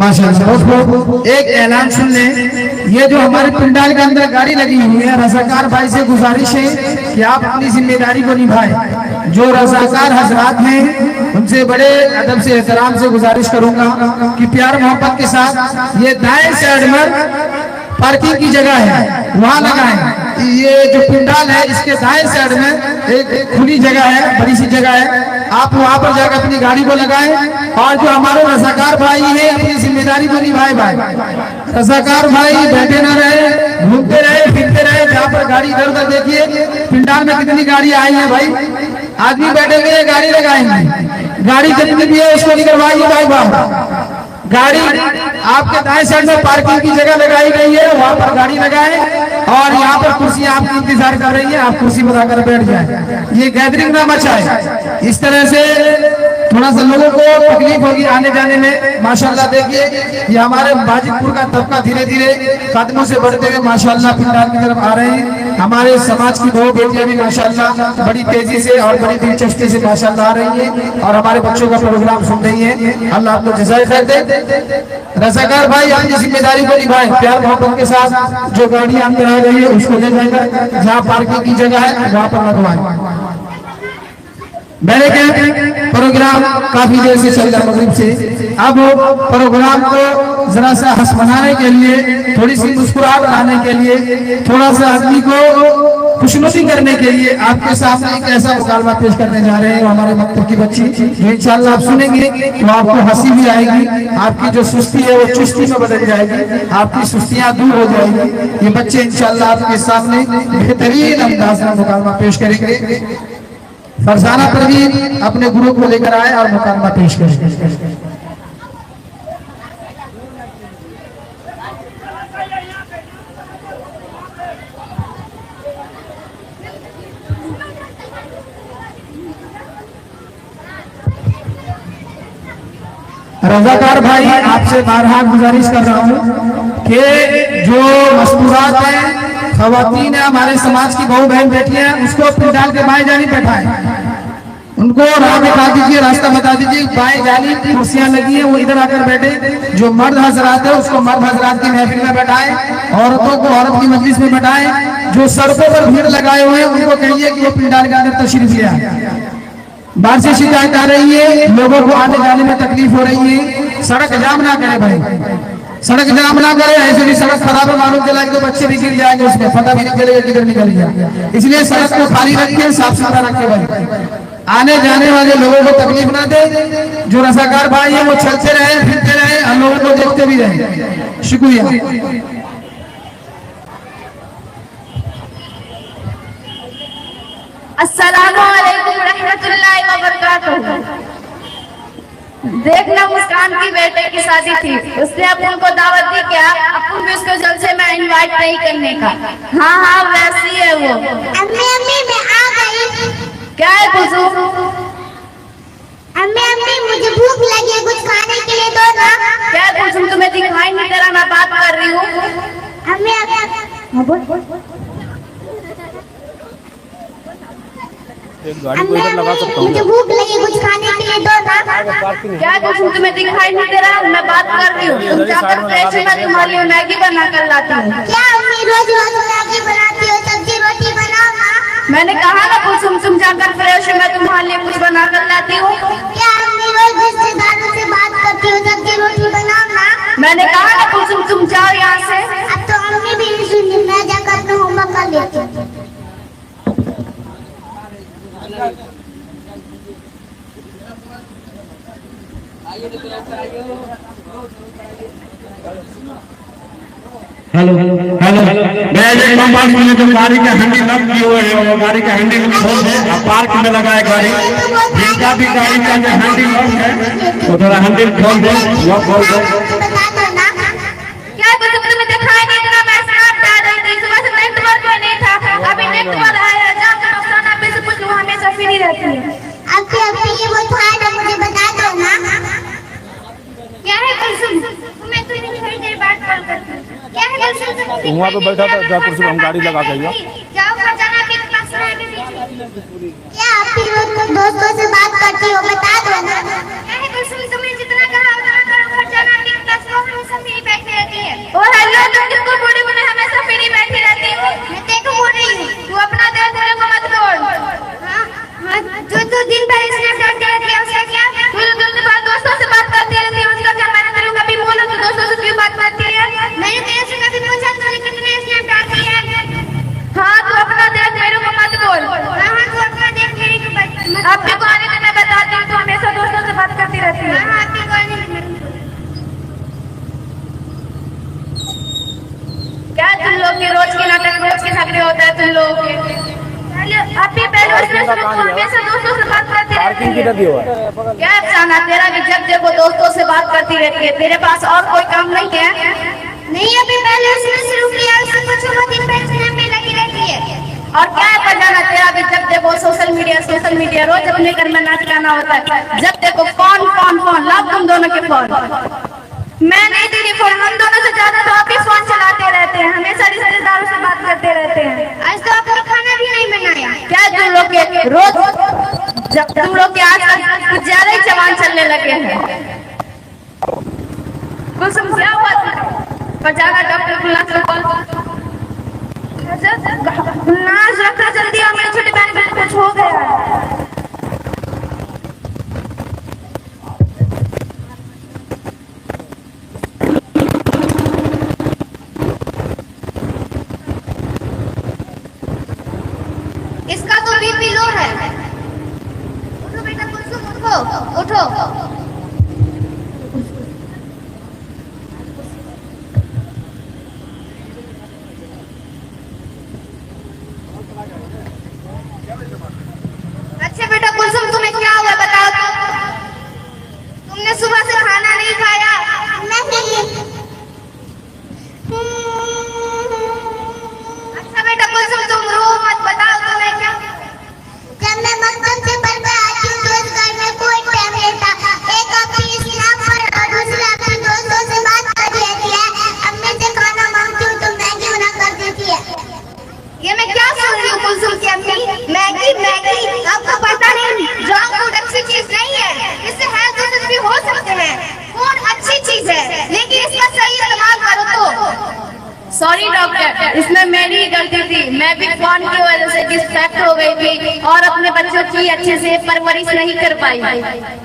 माशाअल्लाह। दोस्तों एक ऐलान सुन लें, ये जो हमारे पंडाल के अंदर गाड़ी लगी हुई है, रज़ाकार भाई से गुजारिश है कि आप अपनी जिम्मेदारी को निभाएं। जो रज़ाकार हजरात हैं उनसे बड़े अदब से एहतराम से गुजारिश करूंगा कि प्यार मोहब्बत के साथ ये दाएं साइड में पार्किंग की जगह है, वहाँ लगाएं। ये जो पंडाल है इसके दाएं साइड में एक खुली जगह है, बड़ी सी जगह है, आप वहाँ पर जाकर अपनी गाड़ी को लगाएं। और जो हमारे रज़ाकार भाई हैं अपनी जिम्मेदारी को निभाए। भाई रज़ाकार भाई बैठे ना रहे, घूमते रहे फिरते रहे, जहाँ पर गाड़ी इधर उधर देखिए पंडाल में कितनी गाड़ी आई है भाई, आदमी बैठेंगे गाड़ी लगाएंगे, गाड़ी जितनी भी है उसको निकलवाइए भाई बाहर। गाड़ी आपके दाएं साइड में पार्किंग की जगह लगाई गई है, वहां पर गाड़ी लगाएं और यहाँ पर कुर्सियां आपकी इंतजार कर रही है, आप कुर्सी बताकर बैठ जाए। ये गैदरिंग ना मचाए, इस तरह से थोड़ा सा लोगों को तकलीफ होगी आने जाने में। माशाल्लाह देखिए ये हमारे बाजितपुर का तबका धीरे धीरे कदमों से बढ़ते हुए माशाल्लाह पंडाल की तरफ आ रहे हैं। हमारे समाज की बहू बेटियां भी माशाल्लाह बड़ी तेजी से और बड़ी दिलचस्पी से माशाल्लाह आ रही है और हमारे बच्चों का प्रोग्राम सुन रही है। अल्लाह आपको जज़ाए खैर दे। रज़ाकार भाई अपनी जिम्मेदारी को निभाएं, प्यार मोहब्बत के साथ जो गाड़ी अंदर आ रही है उसको ले जाएगा, जहाँ पार्किंग की जगह है वहाँ पर लगवाएं। मैंने क्या प्रोग्राम काफी देर से चल रहा मगरिब से, अब प्रोग्राम को जरा सा हंस बनाने के लिए, थोड़ी सी मुस्कुराहट लाने के लिए, थोड़ा सा आदमी को खुशनुसी करने के लिए आपके सामने एक ऐसा मुकालमा पेश करने जा रहे हैं। हमारे मकतब की बच्ची जो इंशाअल्लाह आप सुनेंगे तो आपको हंसी भी आएगी, आपकी जो सुस्ती है वो चुस्ती में बदल जाएगी, आपकी सुस्तियां दूर हो जाएगी। ये बच्चे इंशाअल्लाह आपके सामने बेहतरीन अंदाज में मुकालमा पेश करेंगे। फरजाना परवीन अपने गुरु को लेकर आए और मुकालमा पेश करें। रज़ाकार भाई आपसे बारहा गुजारिश कर रहा हूँ कि जो मस्तूरात हैं, खवातीन है, हमारे समाज की बहू बहन बेटियां हैं, उसको पंडाल के बाएं जानी बैठाएं, उनको राह बता दीजिए, रास्ता बता दीजिए। बाएं जानी कुर्सियां लगी हैं, वो इधर आकर बैठे। जो मर्द हजरात है उसको मर्द हजरात की महफिल में बैठाएं, औरतों को औरत की मजलिस में बैठाएं। जो सड़कों पर भीड़ लगाए हुए हैं उनको कहिए कि वो पंडाल के अंदर तशरीफ ले आए। बाहर से शिकायत आ रही है, लोगों को आने जाने में तकलीफ हो रही है, सड़क जाम ना करे भाई, सड़क जाम ना करे। ऐसे भी सड़क खराब है, मालूम चला कि तो बच्चे भी गिर जाएंगे, उसमें पता भी नहीं चलेगा किधर निकल गया। इसलिए सड़क को खाली रखिए, साफ सुथरा रखे भाई, आने जाने वाले लोगों को तकलीफ ना दे। जो रज़ाकार भाई है वो चलते रहे फिरते रहे, हम लोगों को देखते भी रहे। शुक्रिया। अस्सलामु अलैकुम रहमतुल्लाहि व बरकातहू। देखना मुस्कान की बेटे की शादी थी, उसने अपन को दावत दी, क्या अपन भी उसको जलसे में इनवाइट नहीं करने का। हाँ हाँ वैसी है वो। अम्मी अम्मी मैं आ गई। क्या है कुसुम? अम्मी अम्मी मुझे भूख लगी है, कुछ खाने के लिए दो ना। क्या है कुसुम, तुम्हें दिखाई नहीं दे रहा मैं बात कर रही हूँ? अम्मी अम्मी एक गाड़ी को इधर लगा सकता हूँ। मुझे भूख लगी, कुछ खाने के लिए दो ना। क्या कुछ तुम्हें दिखाई नहीं दे रहा, मैं बात कर रही हूँ। तुम जाकर फ्रेश हो, मैं तुम्हारे लिए मैगी बना कर लाती हूँ। क्या अम्मी रोज रोज मैगी बनाती हो, सब्जी रोटी बनाओ ना। मैंने कहा ना कुछ तुम जाकर फ्रेश हो, मैं तुम्हारे लिए कुछ बना कर लाती हूँ। क्या अम्मी रोज रिश्तेदारों से बात करती हो, सब्जी रोटी बनाओ ना। मैंने कहा ना कुछ तुम जाओ यहाँ से। अब तो अम्मी भी नहीं सुनी, मैं जाकर अपना होमवर्क कर लेती हूँ। हेलो हेलो हेलो हेलो, मैं जो गाड़ी का हैंडल लॉक किए हुए है, वो गाड़ी का हैंडल खोल दे, पार्क में लगाए गाड़ी, जिनका भी गाड़ी का जो हैंडल लॉक है वो थोड़ा हैंडल खोल दे, लॉक खोल दे। क्या कुछ तुम्हें दिखाई नहीं देना, मैं स्नैप डाल रही थी, सुबह से नेटवर्क में नहीं था, अभी नेटवर्क आया, जाकर अफसाना पे से कुछ हमेशा फ्री रहती है। अभी अभी ये वो था ना, मुझे बता दो ना। क्या है कुसुम, तुम्हें तो नहीं थोड़ी देर बात कर क्या है गुलशन सर? तो वहाँ पे बैठा था, जा कुर्सी पे हम गाड़ी लगा के आइए। जाओ खजाना के पास रह। क्या आप फिर दोस्तों से बात करती हो, बता दो ना। क्या है गुलशन, तुमने जितना कहा उतना करो, खजाना के पास वो हमेशा फ्री बैठी रहती है। ओ हेलो, तुम किसको बूढ़ी बूढ़ी हमेशा फ्री बैठी रहती हो? मैं देखो बोल रही हूँ। तू अपना देश मेरे को मत बोल। हाँ, जो तू दिन भर स्नैपचैट करती है उसका क्या? तू तो दिन भर दोस्तों से बात करती रहती है, उसका क्या? मैंने तेरे को कभी बोला तू दोस्तों से क्यों बात करती है? मैंने तेरे से कभी पूछा तूने कितने स्नैप डालती है? हाँ, तू अपना देश मेरे को मत बोल। हाँ, तू अपना देख मेरी को मत। अब देखो आने के मैं बताती हूँ, तू हमेशा दोस्तों से बात करती रहती है। हाँ, आपकी कोई नहीं। क्या तुम लोग के रोज के नाटक, रोज के झगड़े होता है तुम लोग के? अभी पहले उसने हमेशा दोस्तों से बात करती पार्किंग रहती किधर है। दिया हुआ है? क्या अफसाना, तेरा भी जब देखो दोस्तों से बात करती रहती है, तेरे पास और कोई काम नहीं है? नहीं, अभी पहले उसने शुरू किया, उससे कुछ हुआ, दिन भर स्नैप में लगी रहती है। और क्या है बजाना, तेरा भी जब देखो सोशल मीडिया, रोज अपने घर में नाच गाना होता है। जब देखो फोन लाओ तुम दोनों के फोन। मैं नहीं दीदी फोन, हम दोनों से ज्यादा तो आप ही फोन चलाते रहते हैं, हमेशा रिश्तेदारों से बात करते रहते हैं। आज तो आपने खाना भी नहीं बनाया। क्या तुम लोग के रोज, जब तुम लोग के आजकल कुछ ज्यादा ही जवान चलने लगे हैं। कुछ क्या हुआ? बजाना डॉक्टर गुलाब नाच रखा जल्दी, और मेरी छोटी बहन को कुछ हो गया। इसका तो बीपी लो है। उठो बेटा, कुलसुम उठो। अच्छा बेटा कुलसुम, तुम्हें क्या हुआ बताओ तो? तुमने सुबह से खाना नहीं खाया? नहीं। अच्छा बेटा कुलसुम, तुम रो मत, बताओ तुम्हें क्या? जब मैं मक्तब से पढ़कर आती हूँ तो इस घर में कोई टाइम लेता, एक अपनी स्नैप पर और दूसरा अपने दोस्तों से बात कर लेती है। अम्मी से खाना मांगती हूँ तो मैगी बना कर देती है। ये मैं क्या सुन रही हूँ कुलसुम की अम्मी? मैगी आपको पता नहीं, जंक फूड अच्छी चीज नहीं है, इससे हेल्थ इश्यूज भी हो सकते हैं। फूड अच्छी चीज है, लेकिन इसका सही इस्तेमाल करो तो। सॉरी डॉक्टर, इसमें मेरी ही गलती थी। मैं भी फोन की वजह से डिस्ट्रैक्ट हो गई थी और अपने बच्चों की अच्छे से परवरिश नहीं कर पाई।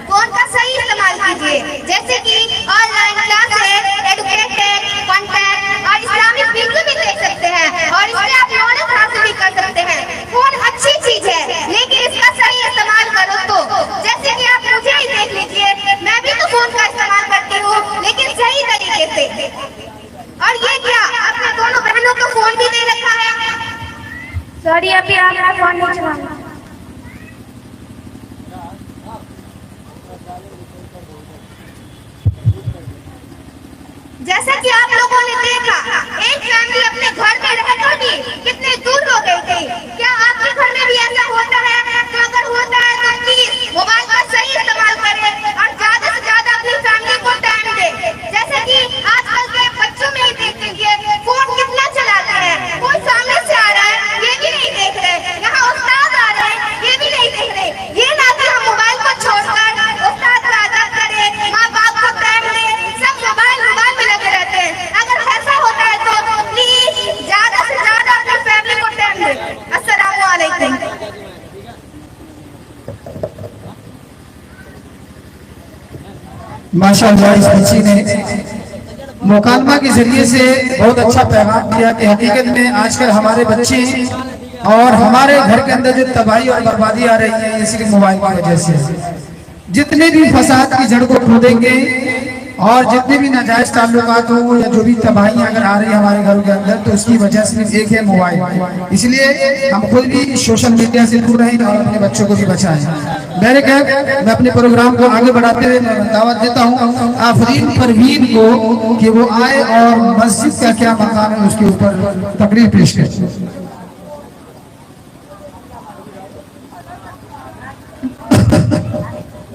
फोन का सही इस्तेमाल कीजिए, जैसे कि ऑनलाइन क्लासेस, एडुकेटेड कंटेंट और इस्लामिक वीडियो भी देख सकते हैं, और इससे आप नॉलेज हासिल भी कर सकते हैं। फोन अच्छी चीज है, लेकिन इसका सही इस्तेमाल करो तो। जैसे कि आप मुझे ही देख लीजिए, मैं भी तो फोन का इस्तेमाल करती हूँ, लेकिन सही तरीके से। और ये क्या, आपने दोनों बहनों को फोन भी दे रखा है? सॉरी, अभी आपका फोन नहीं चलाना। जैसा कि आप लोगों ने देखा, एक फैमिली अपने घर में रहकर भी कितने दूर हो गई थी। क्या आपके घर में भी ऐसा होता है? तो अगर होता है तो प्लीज मोबाइल का सही इस्तेमाल करें और ज्यादा से ज्यादा अपनी फैमिली को टाइम दें। जैसे कि आजकल के बच्चों में ही देख लीजिए, फोन कितना चलाते हैं। कोई सामने से आ रहा है, ये भी नहीं देख रहे, यहाँ उस्ताद आ रहे हैं, ये भी नहीं देख रहे। ये ना कि हम मोबाइल को छोड़कर उस्ताद का अदब करें, माँ बाप को टाइम दें, सब मोबाइल में लगे रहते हैं। अगर ऐसा होता है तो प्लीज ज्यादा से ज्यादा अपनी फैमिली को टाइम दें। अस्सलाम वालेकुम। माशाअल्लाह, इस बच्ची ने मुकालमा के जरिए से बहुत अच्छा पैगाम दिया कि हकीकत में आजकल हमारे बच्चे और हमारे घर के अंदर जो तबाही और बर्बादी आ रही है, ये सिर्फ मोबाइल की वजह से। जितने भी फसाद की जड़ को खोदेंगे और जितने भी नाजायज ताल्लुकात हो या जो भी तबाही अगर आ रही है हमारे घरों के अंदर, तो उसकी वजह सिर्फ एक है, मोबाइल। इसलिए हम खुद भी सोशल मीडिया से दूर रहें और अपने बच्चों को भी बचाएं। मेरे मैं अपने प्रोग्राम को आगे बढ़ाते हुए दावत देता हूँ आफरीन परवीन को कि वो आए और मस्जिद का क्या मकाम है उसके ऊपर तकरीर पेश करें।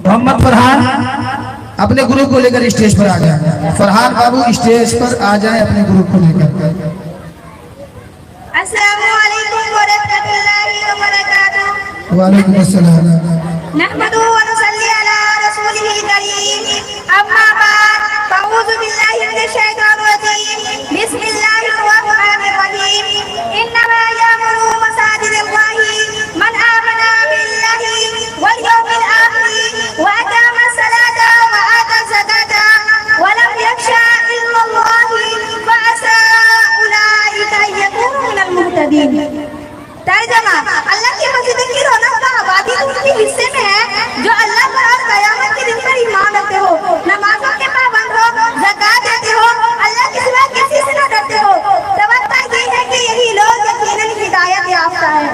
मोहम्मद फरहान अपने ग्रुप को लेकर स्टेज पर आ जाए। फरहान बाबू स्टेज पर आ जाए अपने ग्रुप को लेकर। अस्सलामु अलैकुम व रहमतुल्लाहि व बरकातुहू। वालेकुम अस्सलाम। नहमदुहु व नुसल्ली अला रसूलिहिल करीम। अम्मा बाद, अऊज़ु बिल्लाहि मिनश शैतानिर रजीम। बिस्मिल्लाहिर रहमानिर रहीम। इन्नमा यअमुरु मसाजिदल्लाहि मन आमना बिल्लाहि वल यौमिल आखिर व अक़ामा अस्सलाता व आता ज़काता व लम यख्शा इल्लल्लाहि फअसा उलाइका यकूनु मिनल मुहतदीन। तर्जुमा, अल्लाह की मस्जिद की रौनक का आबादी उनके हिस्से में है जो अल्लाह पर और क़यामत के दिन पर ईमान रखते हो, नमाजों के पाबंद हो, ज़कात देते हो, अल्लाह के सिवा किसी से न डरते हो। तवक्का ये है कि यही लोग यकीनन हिदायत याफ्ता है।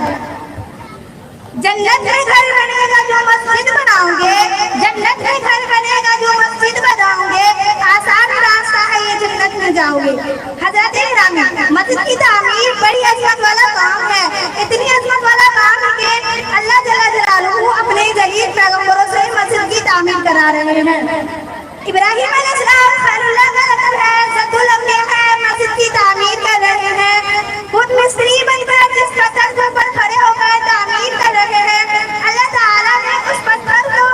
जन्नत में घर बनेगा जो मस्जिद बनाओगे, जन्नत में घर बनेगा जो मस्जिद बनाओगे, आसान रास्ता है ये जन्नत में जाओगे। हज़रत इकरामी, मस्जिद की तामीर बड़ी अजमत वाला काम है। इतनी अजमत वाला काम है कि अल्लाह जल्ल जलालुहू अपने जलील पैगंबरों से मस्जिद की तामीर करा रहे हैं। इब्राहिम अलैहिस्सलाम खलीलुल्लाह का लक़ब है, सद्दुल अंबिया है, मस्जिद की तामीर कर रहे हैं। खुद मिस्त्री बनकर जिस पत्थर के ऊपर खड़े होकर तामीर कर रहे हैं, अल्लाह ताला ने उस पत्थर को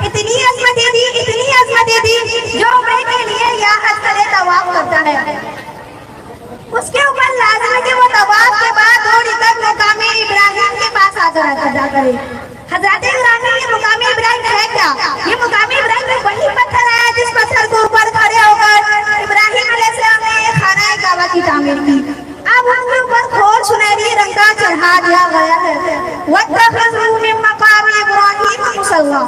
इतनी अज़मत दी, इतनी अज़मत दी जो उम्रे के लिए या हज करे तवाफ करता है। उसके ऊपर लाज़िम है कि वो तवाफ के बाद दौड़कर मुकामे इब्राहिम के पास अदा करे। हज़रत इब्राहिम, ये मुकामे इब्राहिम है क्या? ये मुकामे इब्राहिम वही पत्थर है जिस पत्थर के ऊपर खड़े होकर इब्राहिम अलैहिस्सलाम ने खाना काबा की तामीर की। अब उनके ऊपर खोल सुनहरी रंग का चढ़ा दिया गया है। वत्तखज़ू मिन मक़ामि इब्राहिम मुसल्ला।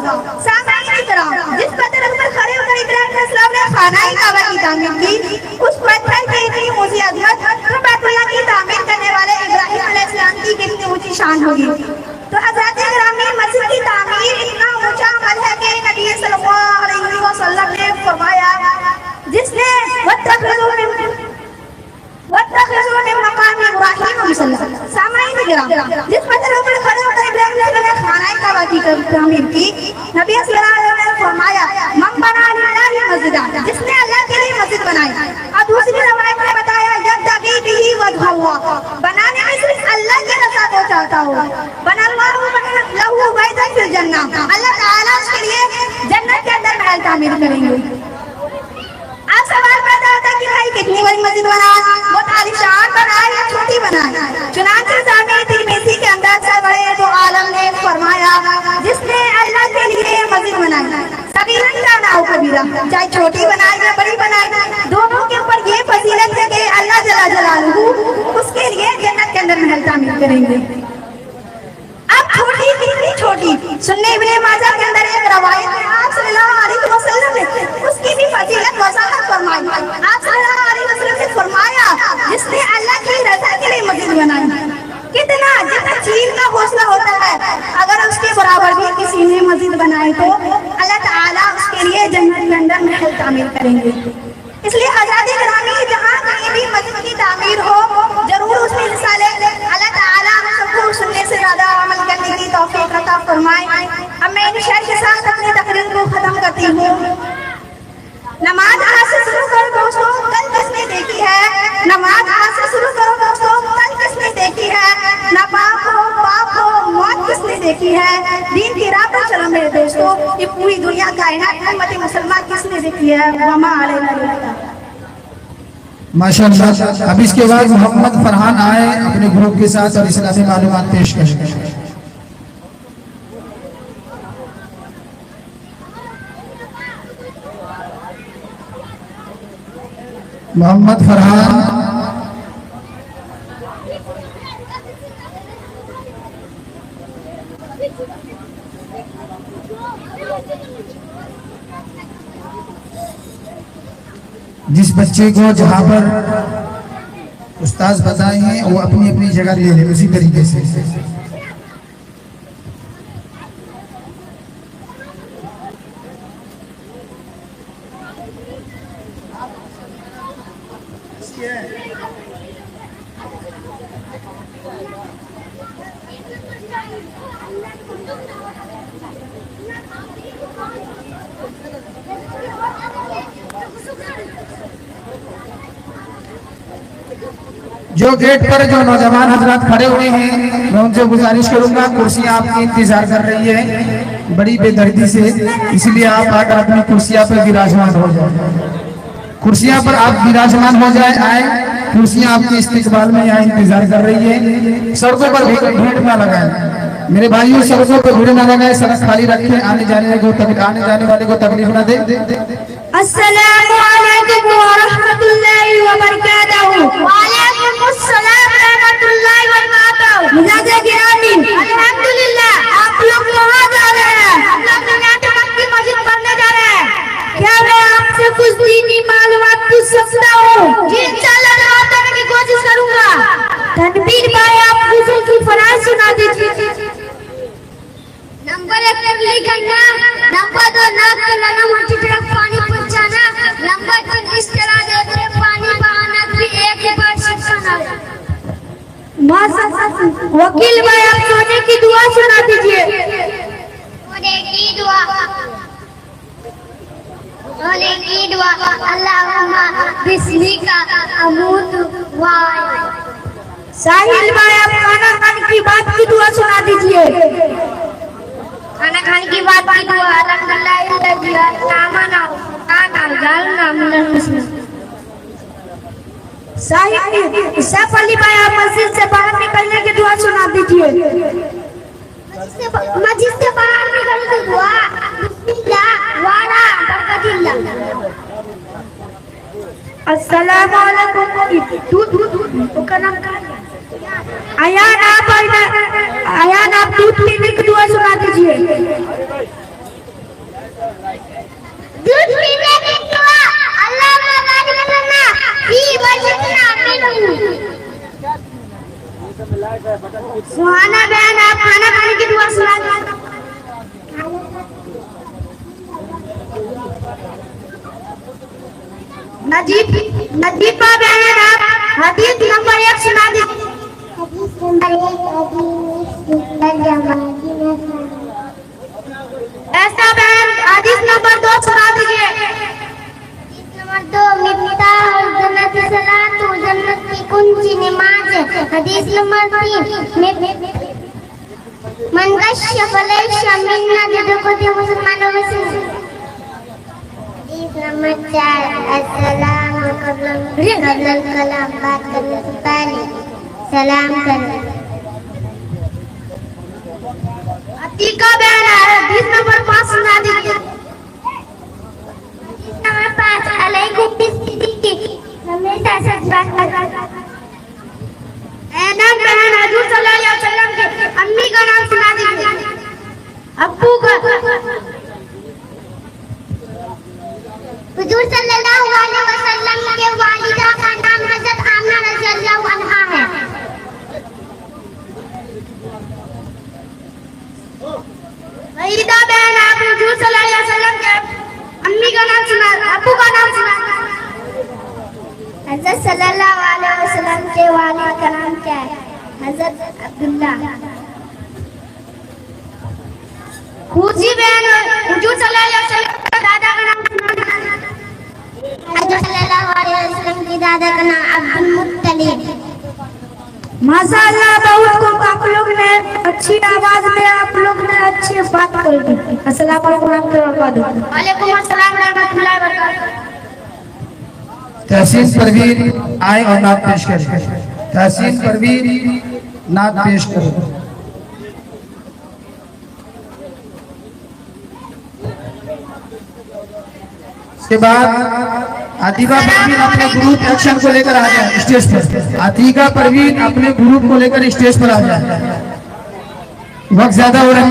सामईन इकराम, जिस पत्थर पर खड़े होकर इब्राहिम अलैहिस्सलाम ने खाना काबा की तामीर की, उस पत्थर की इतनी ऊंची अज़मत तो बैतुल्लाह की तामीर करने वाले इब्राहिम अलैहिस्सलाम की कितनी ऊंची शान होगी। तो हज़रत इकरामी, मस्जिद की तामीर इतना ऊंचा अमल है कि नबी सल्लल्लाहु अलैहि वसल्लम ने फरमाया, जिसने वत्तखज़ू मिन मक़ामि इब्राहिम मुसल्ला। सामईन इकराम, जिस पत्थर पर खड़े होकर इब्राहिम अलैहिस्सलाम ने खाना काबा की तामीर की, नबी सल्लल्लाहु अलैहि वसल्लम ने फरमाया, मन बना लिल्लाहि मस्जिदा, जिसने अल्लाह के लिए मस्जिद बनाई। और दूसरी रवायत में बताया, यब्तगी बिही वजहल्लाह, बनाने में सिर्फ अल्लाह की रज़ा को चाहता हो। बनल्लाहु लहू बैतन फिल जन्नह, अल्लाह ताला उसके लिए जन्नत के अंदर महल तामीर करेंगे। अब सवाल पैदा होता है कि भाई कितनी बड़ी मस्जिद बनाए, वो आलीशान बनाए या छोटी बनाए? चुनांचे जामे तिरमिज़ी के अंदर से बड़े दो आलम ने फरमाया, जिसने अल्लाह के लिए मस्जिद बनाई, सगीरन काना हो कबीरा, चाहे छोटी बनाए या बड़ी बनाए, दोनों के ऊपर ये फजीलत है कि अल्लाह जल्ल जलालुहू उसके लिए जन्नत के अंदर महल तामीर करेंगे। अब छोटी कितनी छोटी, सुन्ने इब्ने माजा के अंदर एक रवायत है, आप सल्लल्लाहु अलैहि वसल्लम ने उसकी भी फजीलत वज़ाहत फरमाई। आप सल्लल्लाहु अलैहि वसल्लम ने फरमाया, जिसने अल्लाह की रज़ा के लिए मस्जिद बनाई, कितना जितना चील का हौसला होता है, अगर उसके बराबर भी किसी ने मस्जिद बनाई तो अल्लाह ताला उसके लिए जन्नत के अंदर महल तामीर करेंगे। इसलिए हज़रत इकरामी, जहाँ कहीं भी मस्जिद की तामीर हो, जरूर उसमें हिस्सा ले। अल्लाह ताला हम सबको सुनने से ज्यादा अमल करने की तौफीक अता फरमाए। अब मैं इन शेर के साथ अपनी तकरीर को खत्म करती हूँ। नमाज आज से शुरू करो दोस्तों, कल किसने देखी है? नमाज आज से शुरू करो दोस्तों, कल किसने देखी है? ना पाप हो, मौत किसने देखी है? दीन की राह पर चलो मेरे दोस्तों, ये पूरी दुनिया कायनात उम्मत मुसलमान किसने देखी है? वमा अलैना माशाअल्लाह। अब इसके बाद मोहम्मद फरहान आए अपने ग्रुप के साथ और इस्लामी मालूमात पेश करेंगे। मोहम्मद फरहान, जिस बच्चे को जहाँ पर उस्ताद बताए हैं वो अपनी अपनी जगह ले ले उसी तरीके से। जो गेट पर जो नौजवान हजरात खड़े हुए हैं मैं उनसे गुजारिश करूंगा, कुर्सियां आपकी इंतजार कर रही है बड़ी बेदर्दी से, इसलिए आप आकर अपनी कुर्सियां पर विराजमान हो जाए। कुर्सियां पर आप विराजमान हो जाए, आए, कुर्सियां आपके इस्तेकबाल में यहाँ इंतजार कर रही है। सड़कों पर भीड़ ना लगाए मेरे भाइयों, सड़कों पर भीड़ ना लगाए, सड़क खाली रखें, आने जाने वाले को तकलीफ ना दे। अस्सलामु अलैकुम व रहमतुल्लाहि व बरकातहू। व अलैकुम अस्सलाम व रहमतुल्लाहि व बरकातहू। मुजाहिद गिरामी, अल्हम्दुलिल्लाह आप लोग कहां जा रहे हैं? हम लोग नाटक की मस्जिद पढ़ने जा रहे हैं। क्या मैं आपसे कुछ दीनी मालूमात पूछ सकता हूँ? जी इंशाअल्लाह जवाब देने की कोशिश करूंगा। तनवीर भाई आप गुस्ल की फराज सुना दीजिए। नंबर 1 तबलीग करना, नंबर 2 नाक के लगा मुट्ठी तक पानी पहुंचाना, नंबर 3 इस तरह देते पानी बहाना भी एक ही बार शिक्षण। वकील भाई आप सोने की दुआ सुना दीजिए। सोने की दुआ, सोने की दुआ, अल्लाहुम्मा बिस्मिका अमूतु व साहिल भाई आप खाना खाने की बात की दुआ सुना दीजिए। खाना खाने की बात की दुआ, सैफ अली भाई आप मस्जिद से बाहर निकलने की दुआ सुना दीजिए। मस्जिद से बाहर निकलने की दुआ, बिस्मिल्लाह वाला बरकतिल्लाह। अस्सलाम वालेकुम। उसका नाम क्या है? आयान आप दूध पीने की दुआ सुना दीजिए। दूध पीने की दुआ, अल्लाह बारिक लना फी वजतना मिनहु। सुहाना बहन आप खाना खाने की दुआ सुना दीजिए। नदीफा बहन आप हदीस नंबर 1 सुना दीजिए। ऐसा बहन हदीस नंबर 2 सुना दीजिए। नंबर 2 मिफ्ताहुल जन्नत सलातु, जन्नत की कुंजी नमाज। हदीस नंबर 3 मन गश्य फलैशा मिन्ना, देखो जो मुसलमानों में से। हदीस नंबर 4 अस्सलाम कबल कलाम, बात करने से पहले सलाम करें। अतीका बहन हदीस नंबर 5 सुना दीजिए। नंबर 5 अलैकुम बिस्सिद्दीकी, हमेशा सच बात करना। एनम बहन हजूर सल्लल्लाहु अलैहि वसल्लम के अम्मी का नाम सुना दीजिए। अब्बू का, हुजूर सल्लल्लाहु अलैहि वसल्लम के वालिदा का नाम हजरत आमना रज़ियल्लाहु अन्हा है। वहीदा बहन आप हुजूर सल्लल्लाहु अलैहि वसल्लम के अम्मी का नाम सुना, अब्बू का नाम सुना। हजरत सल्लल्लाहु अलैहि वसल्लम के वालिद का नाम क्या है? हजरत अब्दुल्ला। खूजी बहन हुजूर सल्लल्लाहु अलैहि वसल्लम के दादा का नाम सुना। हजरत सल्लल्लाहु अलैहि वसल्लम के दादा का नाम अब्दुल मुत्तलिब। माशाअल्लाह बहुत खूब, आप लोग ने अच्छी आवाज में आप लोग ने अच्छी बात कर दी। अस्सलाम वालेकुम वालेकुम अस्सलाम रहमतुल्लाहि व बरकातहू। तहसीन परवीन आए और नात पेश करें। तहसीन परवीन नात पेश करें। उसके बाद आतिका परवीन अपने ग्रुप एक्शन को लेकर आ जाए स्टेज पर। आतिका परवीन अपने ग्रुप को लेकर स्टेज पर आ जाए। वक्त ज्यादा हो रहा है।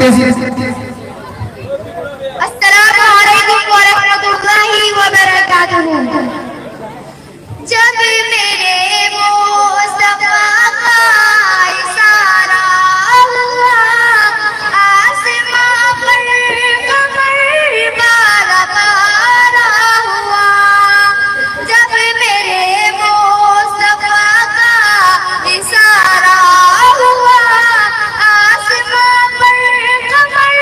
अस्सलामु अलैकुम व रहमतुल्लाहि व बरकातहू। जब मेरे मुस्तफा का इशारा हुआ, आसमां पर कमर बारा बारा हुआ। जब मेरे मुस्तफा का इशारा हुआ, आसमां पर कमर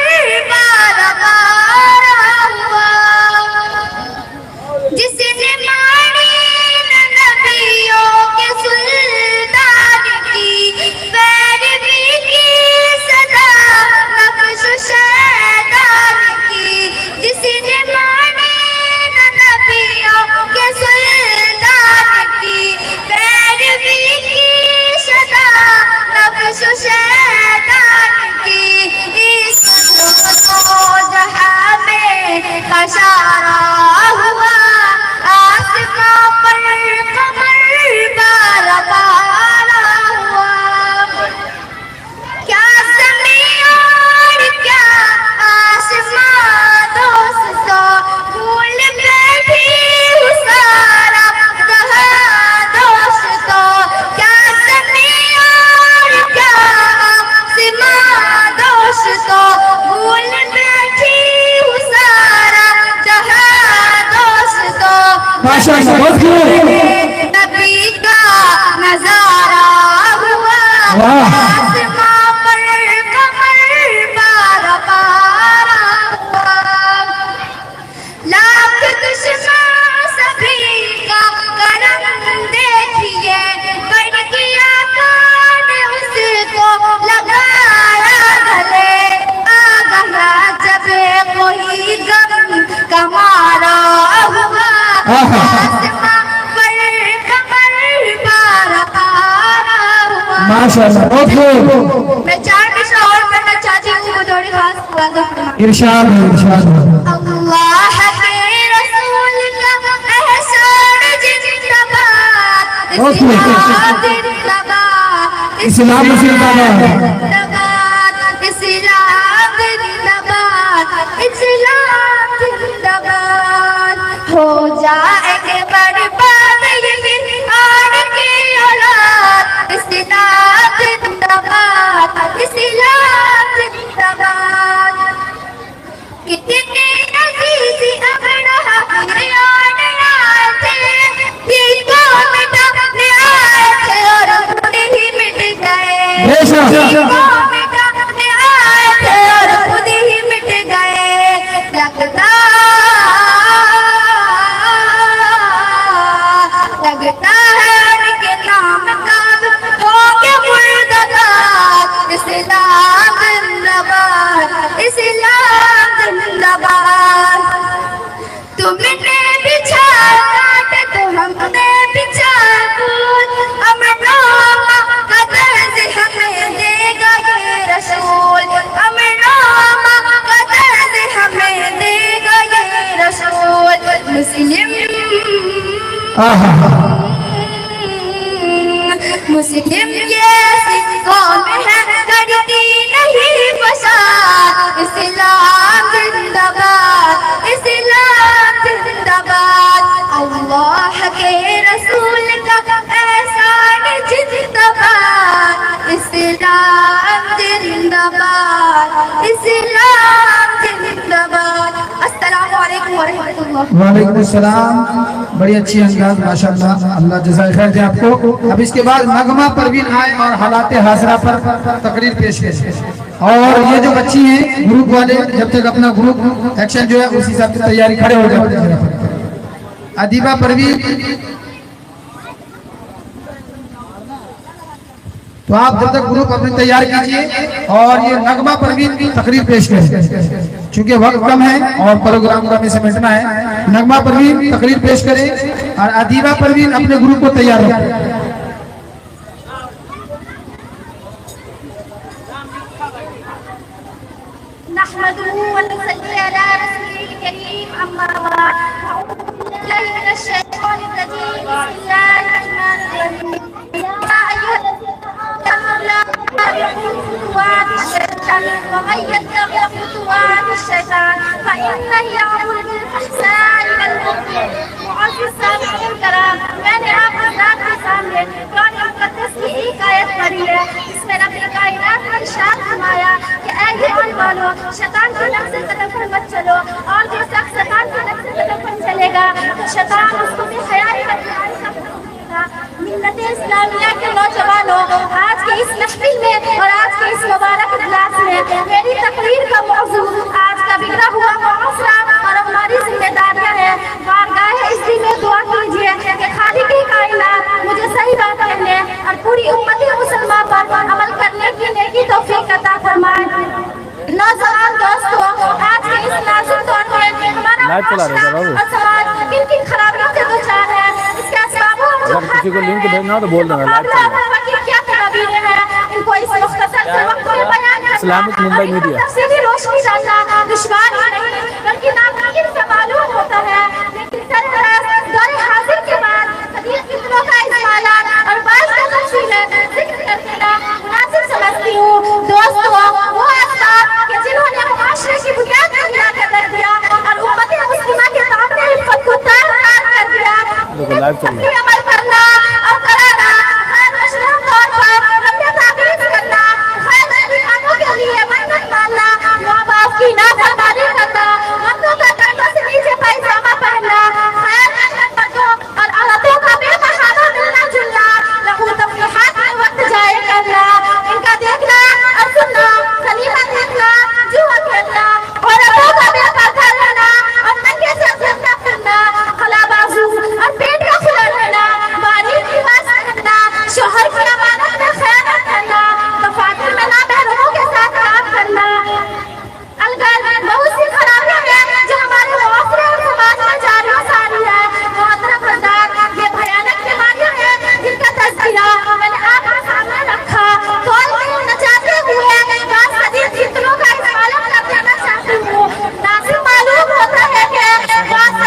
माशाअल्लाह, बहुत खूब। नबी का नजारा हुआ वाह। आसमां पर कमर बारा बारा हुआ। लाख दुश्मन सभी का करम देखिए, बन गया कान उसको लगाया गले। आ गया जब कोई गम कमारा हुआ आसमां पर कमर बारा बारा हुआ। माशाअल्लाह, बहुत खूब। मैं 4 मिसरा और पढ़ना चाहती हूँ, वो थोड़ी खास वादा फरमाएं। इरशाद है, इरशाद है। अल्लाह के रसूल का एहसान जिंदाबाद, बहुत खूब। इस्लाम जिंदाबाद, इस्लाम जिंदाबाद। जिंदाबाद, इस्लाम जिंदाबाद, इस्लाम जिंदाबाद। हो जाएंगे बर्बाद ये फिरौन की औलाद, इस्लाम जिंदाबाद, इस्लाम जिंदाबाद। कितने अजीज़ अबरहा फिरौन आए थे, जिनको मिटाने आए थे और खुद ही मिट गए। बेशक। जिनको मिटाने आए थे और खुद ही मिट गए। लगता है उनके नाम का होंगे मुर्दाबाद। इस्लाम जिंदाबाद, इस्लाम जिंदाबाद। तुमने बिछाया काट तो हमने बिछाया कूद, अमरों का दर्द हमें देगा ये रसूल। अमरों का दर्द हमें देगा ये रसूल। मुस्लिम मुस्लिम ये ऐसी कौम है करती नहीं फसाद। इस्लाम जिंदाबाद, इस्लाम जिंदाबाद। अल्लाह के रसूल का एहसान जिंदाबाद, इस्लाम जिंदाबाद, इस्लाम जिंदाबाद। अस्सलामु अलैकुम व रहमतुल्लाह। वालेकुम अस्सलाम। बड़ी अच्छी अंदाज, माशाअल्लाह, अल्लाह जज़ाए खैर दे आपको। अब इसके बाद नगमा परवीन आए और हालाते हाजरा पर तकरीर पेश करें। और ये जो बच्ची हैं ग्रुप वाले, जब तक अपना ग्रुप एक्शन जो है उस हिसाब से तैयारी, खड़े हो जाओ। अदीबा परवीन, तो आप जब तक ग्रुप अपनी तैयार कीजिए और ये नगमा परवीन की तकरीर पेश करें। चूंकि वक्त कम है और प्रोग्राम का हमें समेटना है। नगमा परवीन तकरीर पेश करें और अदीबा परवीन अपने ग्रुप को तैयार रखें। नहमदुहु व नसल्ली अला रसूलिल करीम, अम्मा बाद। अऊज़ु बिल्लाहि मिनश शैतानिर रजीम, बिस्मिल्लाहिर रहमानिर रहीम। या अय्युहल्लज़ीना आमनु ला तत्तबि'ू खुतुवातिश शैतान व मन यत्तबि' खुतुवातिश शैतान फइन्नहु यअमुरु बिल फहशाइ वल मुनकर। मुअज़्ज़िज़ सामिईन कराम, मैंने आप हज़रात के सामने कुरान मुक़द्दस की एक आयत पढ़ी है। इसमें रब ने कायनात का इरशाद फरमाया कि ऐ ईमान वालों, शैतान के नक्शे कदम पर मत चलो, और जो शख्स शैतान के नक्शे कदम पर चलेगा तो शैतान उसको बेहयाई का देगा। मिल्लत इस्लामिया के नौजवानों, आज के इस महफिल में और आज के इस मुबारक इजलास में मेरी तकरीर का मौजू आज का बिगड़ा हुआ मुआशरा और हमारी जिम्मेदारियां हैं। बारगाह इज़्ज़त में दुआ कीजिए कि खालिक कायनात मुझे सही बात कहने और पूरी उम्मत मुसलमान पर अमल करने की नेकी तौफीक अता फरमाए। नौजवान दोस्तों, आज के इस नाजुक दौर में हमारा माशरा और समाज किन किन खराबियों से दो चार है। इसके असबाबों अगर किसी को लिंक भेजना हो तो बोल देना, लाइव चल रहा है। क्या खराबियां हैं, इनको इस मुख्तसर से वक्त में बयान करना, इस्लामिक मुंबई मीडिया। तफसीली रोशनी डालना दुश्वार ही नहीं बल्कि नामुमकिन से मालूम होता है। लेकिन सरफराज दौरे हाजिर के बाद सदियों कितनों का इस्तेमाल और बात का तफसील जिक्र करके ना मुनासिब समझती हूँ। दोस्तों, वो असबाब कि जिन्होंने मुआशरे की बुनियाद को गिरा कर दिया और उम्मत मुस्लिमा के सामने इफ़्फ़त को तार-तार कर दिया। देखो लाइव चल रहा है। अमल करना और कराना, हर मशरूम तौर पर अपने ताबीज़ करना, खैर दुनियाओं के लिए मन्नत मानना, माँ बाप की नाफरमानी करना, मर्दों का कंधों से नीचे पैजामा पहनना, खैर मर्दों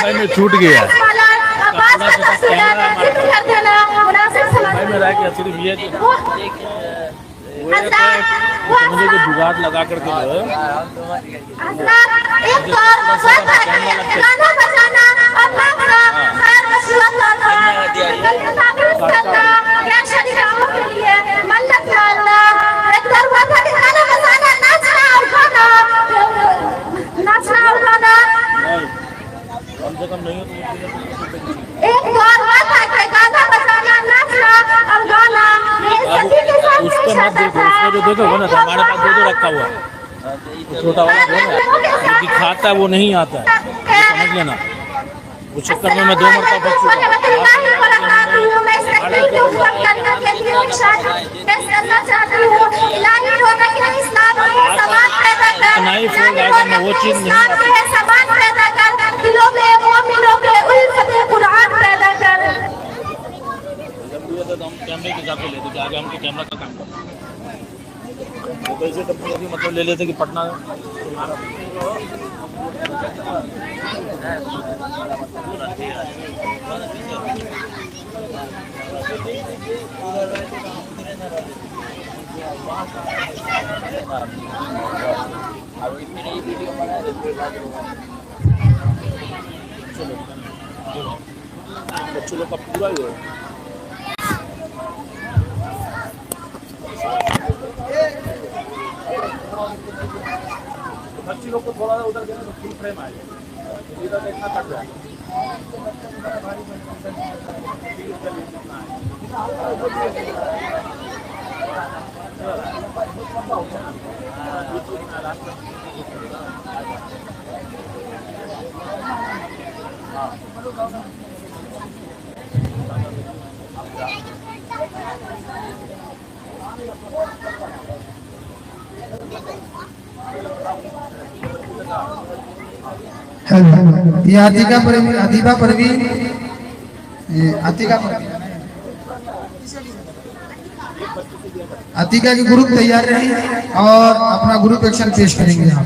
भाई में छूट गया भाई में रह गया सिर्फ ये मुझे जो जुगाड़ लगा करके कम से कम नहीं उसको मत देखो, उसको जो देखोगे ना तो हमारे पास दो रखा हुआ है छोटा वाला जो दिखाता है वो नहीं आता है, समझ लेना। उस चक्कर में मैं 2 मरतबा बच चुका नहीं फोन आएगा, मैं वो चीज़ नहीं हम कैमरे के हिसाब से लेते थे, आगे हमको कैमरा का काम करते मतलब ले लेते कि पटना बच्चों लोग का पूरा ही है। बच्ची लोग को थोड़ा उधर देना तो फुल फ्रेम आएगा, इधर देखना कट जाएगा। ये आतिका परवीन, आतिका परवीन, आतिका परवीन, आतिका की ग्रुप तैयार रही और अपना ग्रुप एक्शन पेश करेंगे यहाँ।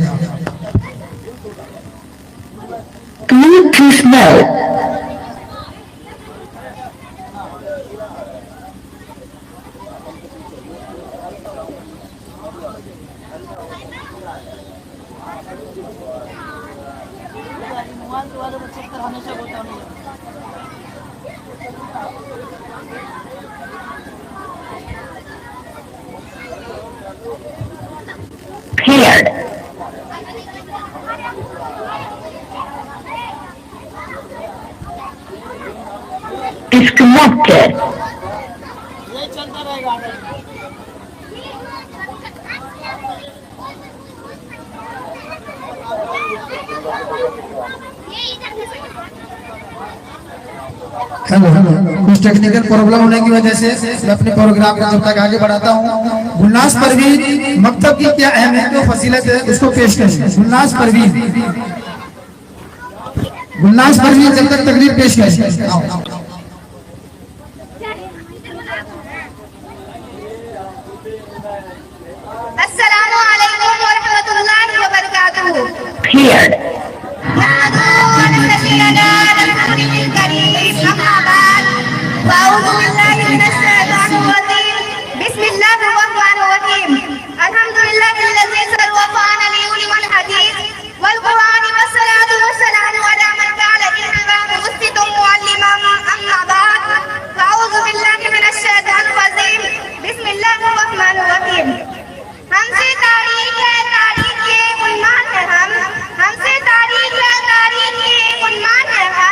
Disconnected. हेलो, कुछ टेक्निकल प्रॉब्लम होने की वजह से मैं अपने प्रोग्राम को जब तक आगे बढ़ाता हूँ, गुलनाज परवीन मकतब की क्या अहमियत और फजीलत है उसको पेश करें। गुलनाज परवीन जब तक तकरीर पेश करें। अस्सलामु अलैकुम व रहमतुल्लाहि व बरकातुहू। हमसे तारीख है तारीख के उन्मान है हम, हमसे तारीख है तारीख के उन्मान है हम।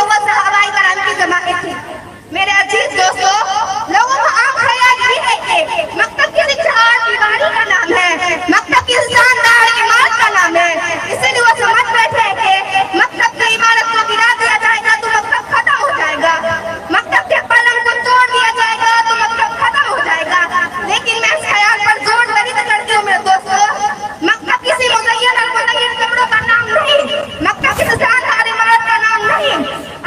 वो सहाबाए कराम की जमात थी। मेरे अजीज दोस्तों, लोगों का आम ख्याल ये है कि मकतब की शिक्षा दीवारी का नाम है, मकतब की शानदार इमारत का नाम है। इसलिए वो समझ बैठे हैं कि मकतब की इमारत को गिरा दिया जाएगा तो मकतब खत्म हो जाएगा, मकतब के पलंग को तोड़ दिया जाएगा तो मकतब खत्म हो जाएगा। लेकिन मैं इस ख्याल पर जोर नहीं करती हूँ मेरे दोस्तों, मकतब किसी मुज़य्यन और मुज़य्यन कमरों का नाम नहीं, मकतब किसी शानदार इमारत का नाम नहीं।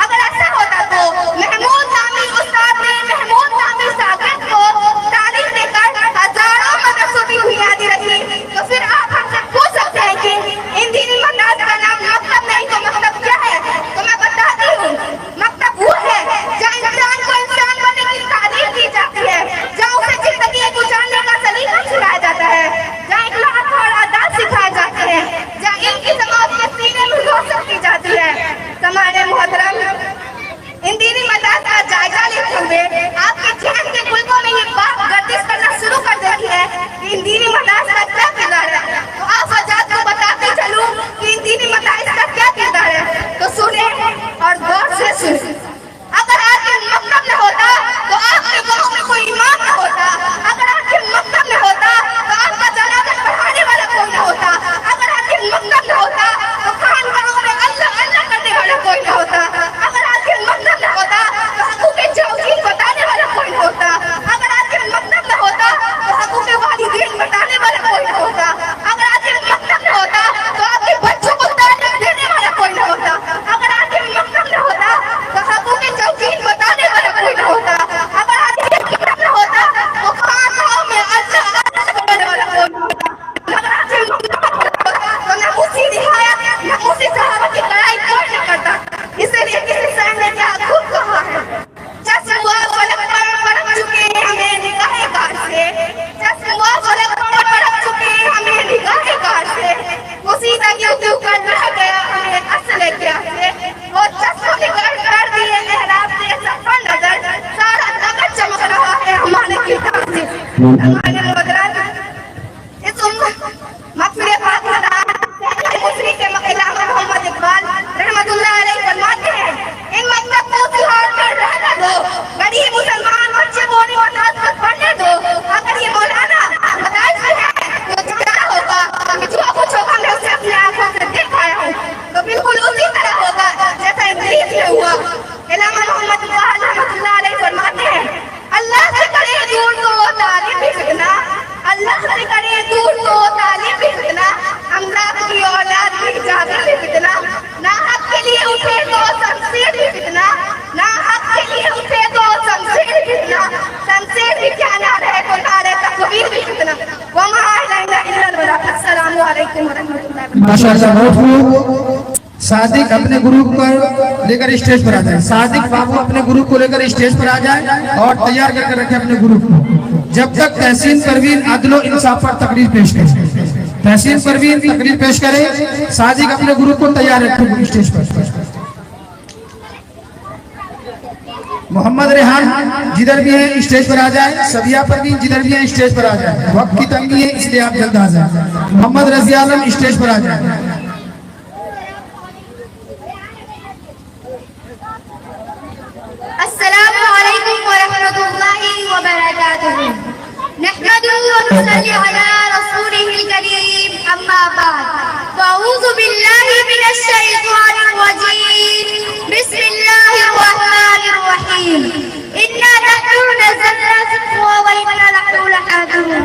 अगर ऐसा होता तो महमूद नामी उस्ताद ने महमूद नामी साकिब को तालीम देकर हजारों मदरसों की बुनियादी रखी, तो फिर आप हमसे पूछ सकते हैं कि इन दीनी मदारस का नाम मकतब नहीं तो मकतब क्या है? तो मैं बताती हूँ, मकतब वो है जहाँ इंसान को इंसान बनने की तालीम दी जाती है, जहाँ उसे जिंदगी गुजारने का सलीका सिखाया जाता है, जहाँ इखलाक और आदाब सिखाए जाते हैं, जहाँ इनकी जमात के सीने में रोशनी की जाती है। समाने मुहतरम, इन दीनी मदारस का जायजा लेते हुए आपके जहन के कुल्बों में ये बात गर्दिश करना शुरू कर देती है कि इन दीनी मदारस का क्या किरदार है। तो आप आजाद को बताते चलूं कि इन दीनी मदारस का क्या किरदार है, तो सुने और गौर से सुने। अगर आपके मकतब न होता तो आपके गाँव में कोई इमाम न होता, अगर आपके मकतब न होता तो आपका जनाजा पढ़ाने वाला कोई न होता, अगर आपके मकतब न होता तो खानगाहों में अल्लाह अल्लाह करने वाला कोई न होता, अगर आपके मकतब न होता तो हकूक़े तौहीद बताने वाला कोई न होता, अगर आपके मकतब न होता तो हकूक़े वालिदैन बताने वाला कोई न होता, अगर आपके मकतब न होता तो आपके बच्चों को तालीम देने वाला कोई न होता, अगर आपके मकतब न होता तो हकूक़े तौहीद बताने वाला कोई न होता, अगर आपके मकतब न होता तो खानगाहों में अल्लाह अल्लाह करने वाला कोई न होता, अगर आपके मकतब न होता तो न उसी रिहायत न उसी सहाबा की लड़ाई कोई न करता। इसलिए किसी शायर ने क्या खूब कहा है, चश्मा फलक पर पड़क चुके हमें निगाहे कार से, चश्मा फलक पर पड़क चुके हमें निगाहे कार से, उसी तक यूं कर रह गया हमें असले क्या से, वो चश्मा निकाल कर दिए मेहराब से सफर नजर, सारा नगर चमक रहा है हमारे किताब से। हमारे मुदरात इस मकफिरे पाक मुसरी के इलामा मोहम्मद इकबाल रहमतुल्लाह अलैह फरमाते हैं, इन मकतब को तिहाड़ में रहने दो, गरीब मुसलमान बच्चे बोने और नाच पर पढ़ने दो। अगर ये मौलाना मदारिस में है तो क्या होगा कि जो कुछ होगा मैं उसे अपनी आंखों से देख आया हूँ, तो बिल्कुल उसी तरह होगा जैसा इब्लीस में हुआ। इलामा मोहम्मद इकबाल रहमतुल्लाह अलैह फरमाते हैं, अल्लाह से करे दूर तो तालीम भी फितना, अल्लाह से करे दूर तो तालीम भी फितना, अमलाक की औलाद भी जागर भी फितना, ना हक के लिए उठे तो शमशीर भी फितना, ना हक के लिए उठे तो शमशीर भी फितना, शमशीर भी क्या ना रहे तो नारे तकबीर भी फितना। वमा इलैना इल्लल बलाग। अस्सलामु अलैकुम व रहमतुल्लाहि व बरकातहू। माशाअल्लाह। सादिक अपने गुरु को लेकर स्टेज पर आ जाए, सादिक बाबू अपने गुरु को लेकर स्टेज पर आ जाए और तैयार करके रखे अपने गुरु को। जब तक तहसीन परवीन अदलो इंसाफ पर तकरीर पेश करे, तहसीन परवीन तकरीर पेश करे, सादिक अपने गुरु को तैयार रखे स्टेज पर। मोहम्मद रेहान जिधर भी है स्टेज पर आ जाए, सबिया परवीन जिधर भी है स्टेज पर आ जाए, वक्त की तंगी है इसलिए आप जल्द आ जाए। मोहम्मद रजी आलम स्टेज पर आ जाए। अस्सलामु अलैकुम व रहमतुल्लाहि व बरकातुहू। नहमदुहु व नुसल्ली अला रसूलिहिल करीम, अम्मा बाद। अऊज़ु बिल्लाहि मिनश शैतानिर रजीम। बिस्मिल्लाहिर रहमानिर रहीम। इन्ना नहनु नज़्ज़लना ज़िक्रा व इन्ना लहु लहाफ़िज़ून।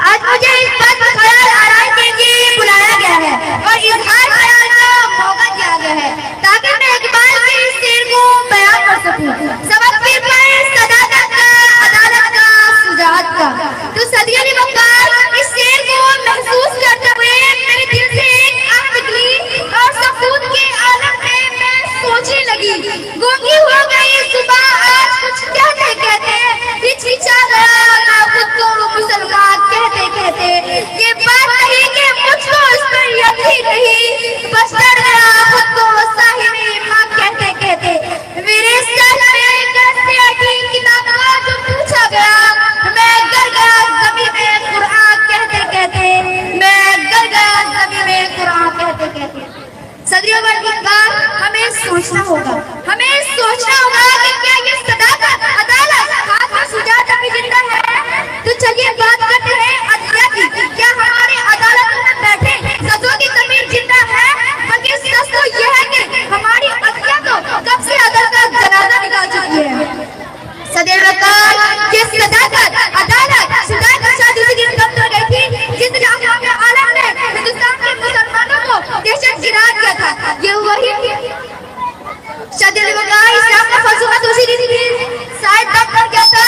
आज मुझे इस बात का ख्याल आ रहा है कि बुलाया गया है और इजहार ख्याल का मौका दिया गया है ताकि मैं इकबाल के इस शेर को बयान कर सकूं। सबक फिर पाए सदाकत का, अदालत का, शुजाअत का। तो सदियों इकबाल इस शेर को महसूस करते हुए मेरे दिल से एक आग निकली और सफूत के आलम में मैं सोचने लगी। गूंगी हो गई सुबह आज कुछ कहते कहते, हिचकिचा गया मैं खुद को मुसलमान कहते कहते। ये बात नहीं कि मुझको इस पर यकीन नहीं, बस डर गया खुद को साहिब माँ कहते कहते। मेरे सर में कैसे अटी किताब का जो पूछा गया, मैं गर गया ज़मीं में कुरान कहते कहते, मैं गर गया ज़मीं में कुरान कहते कहते। सदियों बाद इकबाल सोचना होगा, हमें सोचना होगा कि क्या ये सदाकत, अदालत हाथ में सुजाता भी जिंदा है। तो चलिए बात करते हैं अदलिया की। क्या हमारे अदालतों में बैठे सजों की कमी जिंदा है? बल्कि सच तो यह है कि हमारी अदलिया तो कब से अदल का जनाजा निकाल चुकी है। सदैव ये सदाकत, अदालत, सुजाता शाह दूसरी दिन कब तक गई थी जिस जाम के आलम ने हिंदुस्तान के मुसलमानों को दहशत गिरा दिया था। ये वही इस्लाम का फलसफा दूसरी दिन शायद तब कर गया था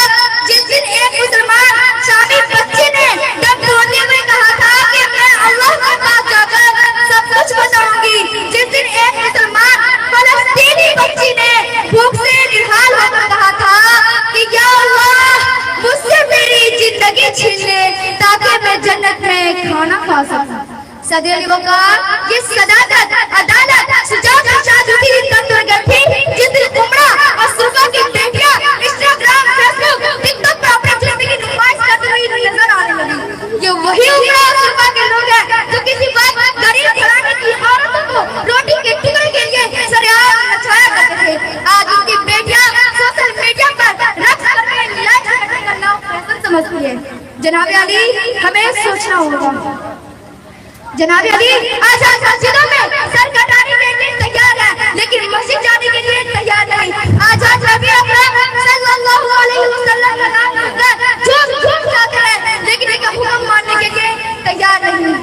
जिस दिन एक मुसलमान शामी बच्चे ने दम तोड़ते हुए कहा था कि मैं अल्लाह के पास जाकर सब कुछ बताऊंगी। जिस दिन एक मुसलमान फलस्तीनी बच्ची ने भूख से निहाल होकर कहा था कि या अल्लाह मुझसे मेरी जिंदगी छीन ले ताकि मैं जन्नत में खाना खा सकूं। सदैव ये सदाकत, अदालत, सुजाता शाह दूसरी दिन कब तक गई थी जिस दिन उमरा और सुरफा की बेटियां इंस्टाग्राम, फेसबुक, टिकटॉक पर अपनी जिंदगी नुमाइश करती हुई नजर आने लगी। ये वही उमरा और सुरफा के लोग हैं जो किसी वक्त गरीब घराने की औरतों को रोटी के टुकड़े के लिए सरेआम नचाया करते थे। आज उनकी बेटियां सोशल मीडिया पर रक्स करके लाइक करना फैशन समझती है। जनाब अली, हमें सोचना होगा। जनाब अली, आज मस्जिदों में सर कटाने के लिए तैयार है लेकिन मस्जिद जाने के लिए तैयार नहीं। आज नबी अकरम सल्लल्लाहु अलैहि वसल्लम का नाम लेकर झूम जाते हैं लेकिन इनका हुक्म मानने के लिए तैयार नहीं।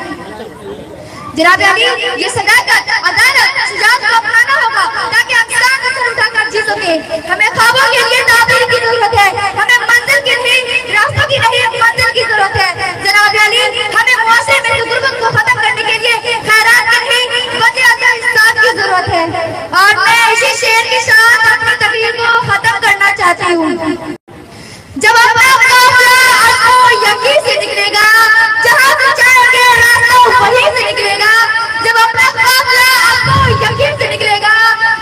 जनाब अली, ये सदाकत, अदालत, सुजात को अपनाना होगा ताकि हम शान से सर उठाकर जी सके। हमें ख्वाबों के लिए ताबीर की जरूरत है, हमें मंजिल के लिए रास्तों की नहीं मंजिल की जरूरत है। जनाब अली, हमें मुआशरे में गुर्बत को खत्म करने के लिए खैरात की नहीं बल्कि इंसाफ की जरूरत है। और मैं इसी शेर के साथ अपनी तकरीर को खत्म करना चाहती हूँ। जब अपना काफिला आपको यकीन से निकलेगा, जहाँ से जाएंगे रास्ता वहीं से निकलेगा। जब अपना काफिला आपको यकीन से निकलेगा,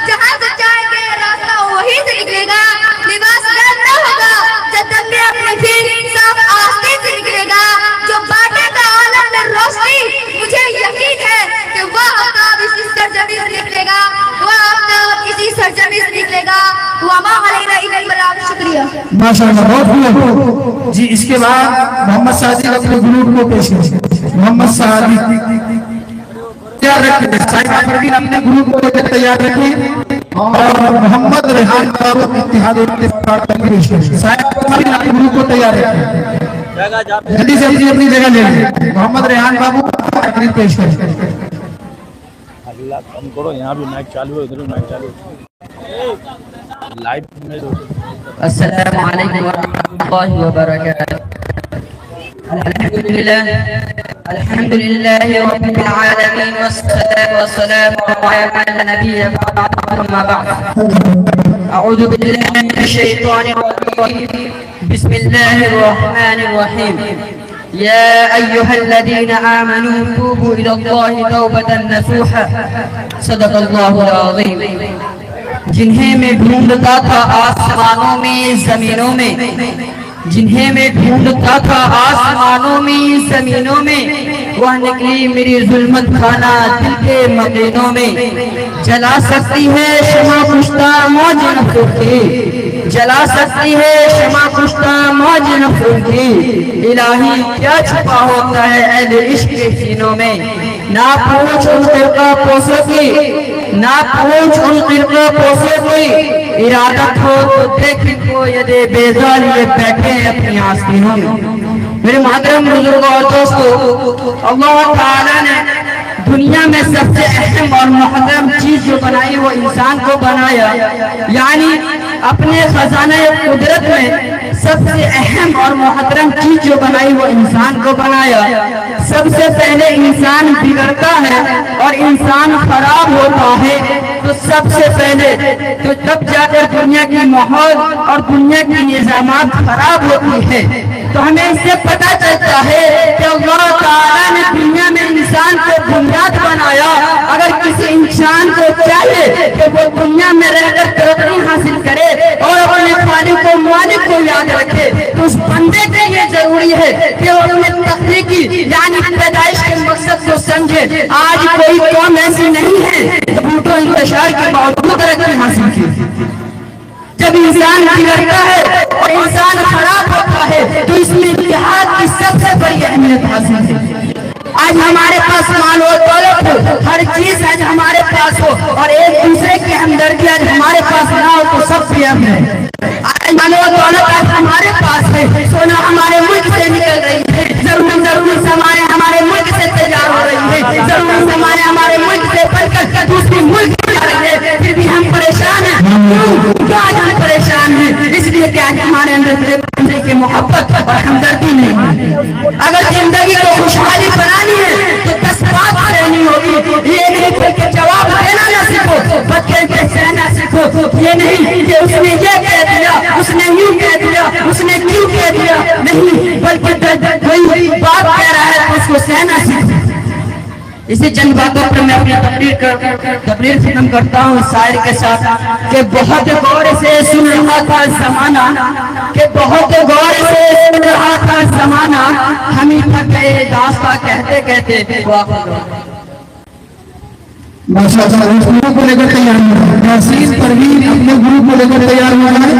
जहाँ से जाएंगे रास्ता वहीं से निकलेगा। लिबास गर्म न होगा जब तक मैं अपने फिर साफ आस्ते से निकलेगा। जो बांटेगा आलम में रोशनी, मुझे यकीन है कि वह आफ्ताब इसी सरजमी से निकलेगा, वह आफ्ताब इसी सरजमी से निकलेगा। वमा अलैना इल्लल बलाग। शुक्रिया। माशाअल्लाह, बहुत खूब जी। इसके बाद मोहम्मद सादी अपने ग्रुप को पेश करें। मोहम्मद सादी तैयार रखें, साहिब परवीन अपने ग्रुप को लेकर तैयार रखें और मोहम्मद रेहान बाबू इत्तेहाद इत्तेफाक का पेश करें। साहिब परवीन अपने ग्रुप को तैयार रखें, जल्दी से अपनी जगह ले लें। मोहम्मद रेहान बाबू तकरीर पेश करें। अल्लाह कम करो, यहाँ भी माइक चालू है, उधर भी माइक चालू है, लाइव में। अस्सलामु अलैकुम वरहमतुल्लाहि वबरकातुहू। अल्हम्दुलिल्लाहि रब्बिल आलमीन वस्सलातु वस्सलामु अला मन नबिय्य बअद। अम्मा बअद, अऊज़ु बिल्लाहि मिनश शैतानिर रजीम। बिस्मिल्लाहिर रहमानिर रहीम। या अय्युहल्लज़ीना आमनू तूबू इलल्लाहि तौबतन नसूहा। सदक़ल्लाहुल अज़ीम। जिन्हें मैं ढूंढता था आसमानों में जमीनों में, जिन्हें मैं ढूंढता था आसमानों में जमीनों में, वह निकली मेरी जुल्मत खाना दिल के मकीनों में। जला सकती है शमा पुश्ता मौज नफ्सों की, जला सकती है शमा पुश्ता मौज नफ्सों की। इलाही क्या छुपा होता है अहले इश्क के सीनों में। ना पूछ उन फिरका पोसों की, ना पूछ उन फिरका पोसों की। इरादत हो तो देख को यदि बेजाल ये बैठे अपनी आस्तीनों में। मेरे मोहतरम बुजुर्गों और दोस्तों, अल्लाह ताला ने दुनिया में सबसे अहम और मुहतरम चीज जो बनाई वो इंसान को बनाया। यानी अपने खजाने कुदरत में सबसे अहम और मुहतरम चीज जो बनाई वो इंसान को बनाया। सबसे पहले इंसान बिगड़ता है और इंसान खराब होता है, तो सबसे पहले तो तब जाकर दुनिया की माहौल और दुनिया की निजामात खराब होती है। तो हमें इससे पता चलता है कि अल्लाह ताला ने दुनिया में इंसान को बुनियाद बनाया। अगर किसी इंसान को चाहिए कि वो दुनिया में रहकर तरक्की हासिल करे और अपने खालिक को मालिक को याद रखे, तो उस बंदे के लिए जरूरी है कि वो अपने तख्लीकी यानी पैदाइश के मकसद को समझे। आज कोई कौम ऐसी नहीं है जो बूटों इंतशार के बावजूद तरक्की हासिल की। जब इंसान बिगड़ता है और इंसान खराब होता है तो इसमें इत्तेहाद की सबसे बड़ी अहमियत हासिल है। आज हमारे पास माल और दौलत हो, हर चीज आज हमारे पास हो और एक दूसरे की हमदर्दी आज हमारे पास ना हो तो सब प्रियम है। आज माल और दौलत आज हमारे पास है, सोना हमारे मुल्क से निकल रही है, जरूरी सामान हमारे मुल्क से तैयार हो रही है, जरूरी सामान हमारे मुल्क से बनकर दूसरे मुल्क में जा रही है, फिर भी हम परेशान हैं। क्यों आज हम परेशान हैं? इसलिए कि आज हमारे अंदर की मोहब्बत और हमदर्दी नहीं है। अगर जिंदगी को खुशहाली बनानी है तो 10 बात रहनी होगी। ये नहीं कि जवाब देना ना सीखो, बच्चे के सहना सीखो। ये नहीं कि उसने ये कह दिया, उसने यूं कह दिया, उसने क्यों कह दिया, नहीं, बल्कि वही बात कह रहा है तो उसको सहना सीखो। इसी चंद बातों पर मैं अपनी तकरीर खत्म करता हूँ शायर के साथ कि बहुत गौर से सुन रहा था जमाना, कि बहुत गौर से सुन रहा था जमाना, हम ही थक गए दास्तां कहते कहते। माशाअल्लाह गुरु को लेकर तैयार हुआ है, नाज़रीन परवीन अपने गुरु को लेकर तैयार हुआ है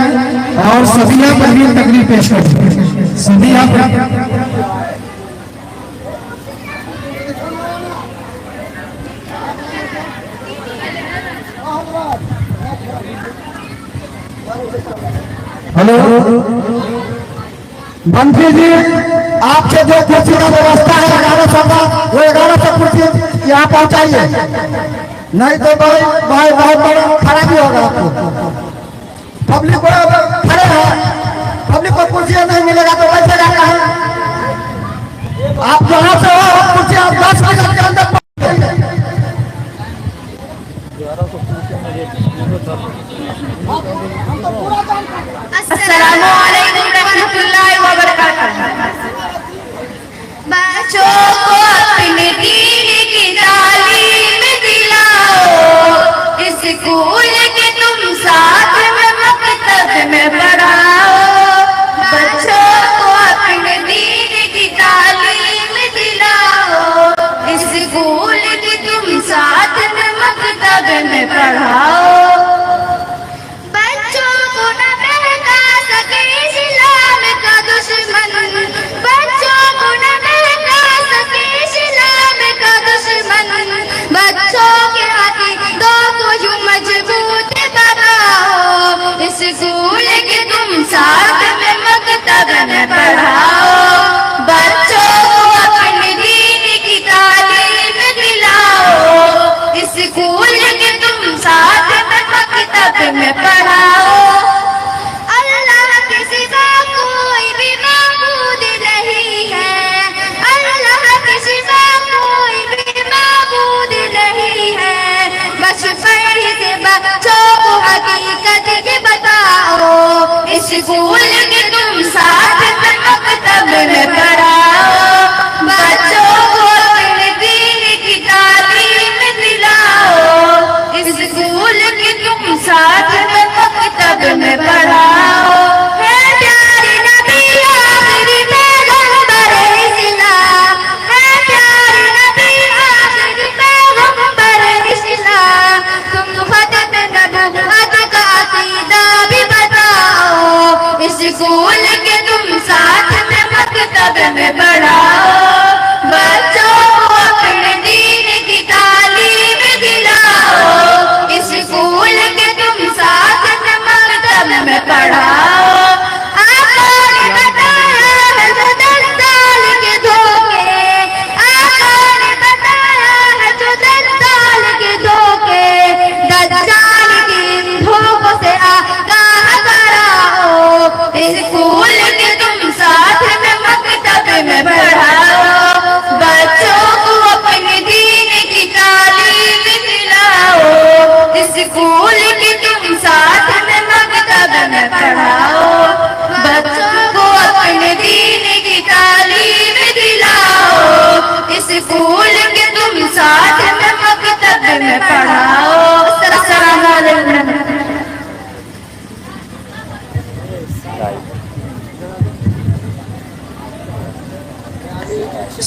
और सबिया परवीन तकरीर पेश कर सबिया। हेलो मंत्री जी, आपसे जो कुर्सी का व्यवस्था है 1100 का, वो 1100 कुर्सी यहाँ पहुँचाइए, नहीं तो भाई बहुत बड़ा खराबी होगा आपको। पब्लिक को खड़े हैं, पब्लिक को कुर्सियाँ नहीं मिलेगा तो कैसे जाता है? आप जहाँ से हो कुर्सी आप 10 मिनट के अंदर अस्सलामु अलैकुम रहमतुल्लाहि व बरकातहू। बच्चों को अपने दीन की तालीम दिलाओ, स्कूल के तुम साथ में मकतब में पढ़ाओ। बच्चों को अपने दीन की तालीम दिलाओ, स्कूल के तुम साथ में मकतब में पढ़ाओ। स्कूल के तुम साथ में मकतब में पढ़ाओ। बच्चों को अपने दीन की तालीम दिलाओ, स्कूल के तुम साथ में मकतब में पढ़ाओ। अल्लाह के सिवा कोई भी माबूद नहीं है, अल्लाह के सिवा कोई भी माबूद नहीं है। बचपन से बच्चों को हकीकत के बताओ, स्कूल के तुम साथ में मकतब में पढ़ाओ। बच्चों को अपने दीन की तालीम दिलाओ, स्कूल के तुम साथ में मकतब में पढ़ाओ। है प्यारे नबी आखिरी पैगंबर इस्लाम, है प्यारे नबी आखिरी पैगंबर इस्लाम। तुम खत्म नबुव्वत का अकीदा भी बताओ, स्कूल के तुम साथ में मकतब में पढ़ाओ। बच्चों को अपने दीन की तालीम दिलाओ, स्कूल के तुम साथ में मकतब में पढ़ाओ। आका ने बताया है जो 10 साल के धोखे, आका ने बताया है जो 10 साल के धोखे, दज्जाल के धोखों से आगाह कराओ, स्कूल के तुम साथ में मकतब में पढ़ाओ। बच्चों को अपने दीन की तालीम दिलाओ, स्कूल के तुम साथ में मकतब में पढ़ाओ। बच्चों को अपने दीन की तालीम दिलाओ, स्कूल के तुम साथ में मकतब में पढ़ाओ। अस्सलामु अलैकुम।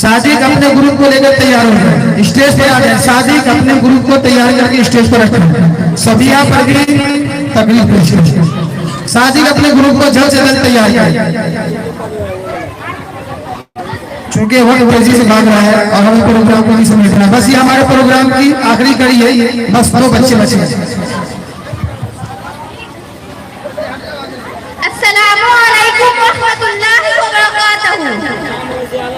सादिक अपने ग्रुप को लेकर तैयार हो जाए, स्टेज पर आ जाए। सादिक अपने ग्रुप को तैयार करके स्टेज पर रखें। सभी यहाँ पर भी तकलीफ पेश। सादिक अपने ग्रुप को जल्द से जल्द तैयार करें, क्योंकि वक्त तेजी से भाग रहा है और हमें प्रोग्राम को नहीं समेटना। बस ये हमारे प्रोग्राम की आखिरी कड़ी है, बस 2 बच्चे बचे। अस्सलामु अलैकुम रहमतुल्लाहि व बरकातहू।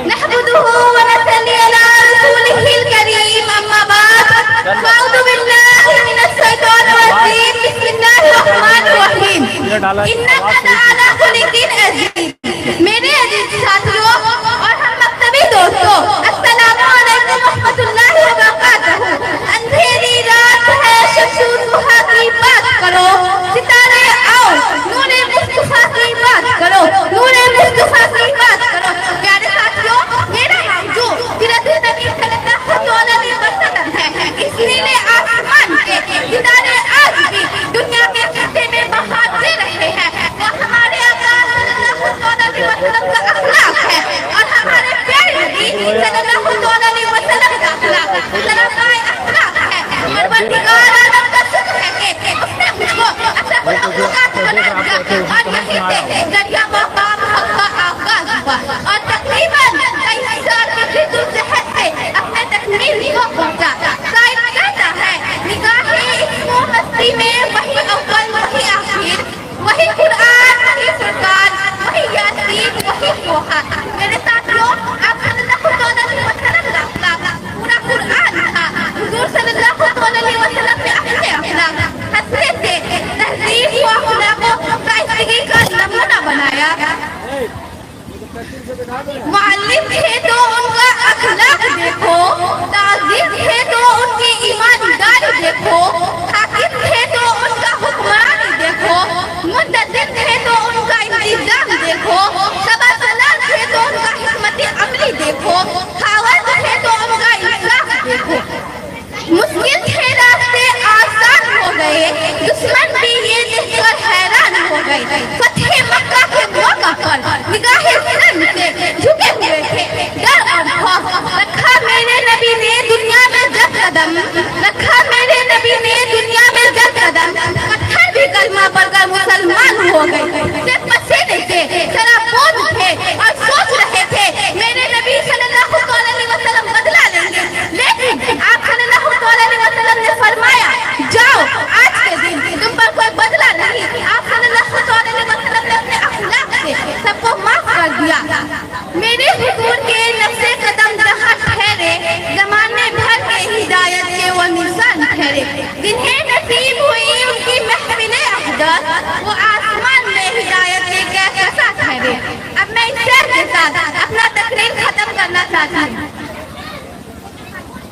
नहमदुहु व नसल्ली अला रसूलिहिल करीम, अम्मा बाद। अऊज़ु बिल्लाहि मिनश शैतानिर रजीम। बिस्मिल्लाहिर रहमानिर रहीम। इन्नका लअला खुलिकिन अज़ीम। मेरे अजीज साथियों और हम मक्तबी दोस्तों, अस्सलामु अलैकुम रहमतुल्लाहि व बरकातहू। अंधेरी रात है, शम्सु दुहा की बात करो। सितारे आओ, नूरे मुस्तफा की बात करो, नूरे मुस्तफा की बात करो। प्यारे साथियों, मेरा मौजू सीरत नबी सल्लल्लाहु अलैहि वसल्लम है। इस नीले आसमान के सितारे आज भी दुनिया के खित्ते में बहाते रहे हैं। वो हमारे आका सल्लल्लाहु अलैहि वसल्लम का अखलाक है और हमारे प्यारे नबी सल्लल्लाहु अलैहि वसल्लम का अखलाक सलाफ़ाए अखलाक है। परवरदिगार आलम का शुक्र है कि उसने मुझको अशरफुल मखलूक़ात बना दिया और यहीं से दरिया मक़ाम हक़ का आगाज़ हुआ और तकरीबन 23,000 के जिद्दोजहद से अपने तकमील को पहुंचा। शायर कहता है, निगाहे इस्मो मस्ती में वही अव्वल वही आखिर, वही कुरान वही फुरकान, वही यासीन वही तोहा। मेरे साथियों, आप सल्लल्लाहु अलैहि वसल्लम का पूरा कुरान था। हुजूर सल्लल्लाहु अलैहि वसल्लम ने अपने अखलाक, हसरत से तहजीब व अखलाक को कायदगी का नमूना बनाया। मुअल्लिम थे तो उनका अखलाक देखो, ताज़ीम थे तो उनकी ईमानदारी देखो, हाकिम थे तो उनका हुक्मरानी देखो, मुद्दत थे तो उनका इंतजाम देखो, सबसलाल थे तो उनका हिकमत अमली देखो, खावत थे तो उनका इंसाफ देखो। मुश्किल थे रास्ते आसान हो गए, दुश्मन भी ये देखकर हैरान हो गए। फतह मक्का के मौका पर निगाहे सिरम से झुके हुए थे, डर और खौफ रखा मेरे नबी ने दुनिया में जब कदम, रखा मेरे नबी ने दुनिया में जब कदम। पत्थर भी कलमा पढ़कर मुसलमान हो गए। सिर्फ पसीने से शराबोर थे और सोच रहे थे मेरे नबी सल्लल्लाहु अलैहि वसल्लम बदला लेंगे, लेकिन आप सल्लल्लाहु अलैहि वसल्लम ने फरमाया, जाओ आज के दिन तुम पर कोई बदला नहीं। आप सल्लल्लाहु अलैहि वसल्लम ने अपने अखलाक से सबको माफ कर दिया। मेरे हुजूर के नक्शे कदम जहाँ ठहरे, जमाने भर के हिदायत के वो निशान ठहरे। जिन्हें नसीब हुई उनकी महफिले अक़दस, वो आसमान में हिदायत के कहकशा ठहरे। अब मैं इस शेर के साथ अपना तकरीर खत्म करना चाहती हूँ।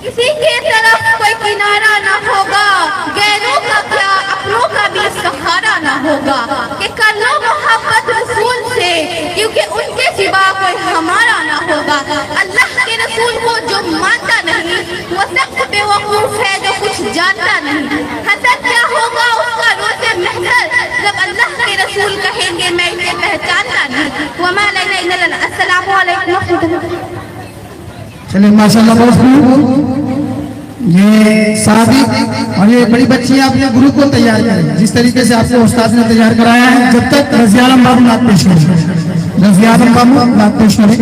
किसी के तरफ कोई किनारा न होगा, गैरों का क्या अपनों का भी सहारा न होगा। कि कर लो मोहब्बत रसूल से, क्योंकि उनके सिवा कोई हमारा न होगा। अल्लाह के रसूल को जो मानता नहीं, वो सख्त बेवकूफ है जो कुछ जानता नहीं। हसद क्या होगा उसका रोज़े महशर, जब अल्लाह के रसूल कहेंगे मैं इसे पहचानता नहीं। वमा लैना इल्लल्लाह। अस्सलामु अलैकुम। चलिए माशाल्लाह, बहुत खूब। ये सादिक और ये बड़ी बच्ची अपने गुरु को तैयार करें जिस तरीके से आपको उस्ताद ने तैयार कराया है। जब तक रज़ी आलम बाबू नात पेश करें, रज़ी आलम बाबू नात पेश करें।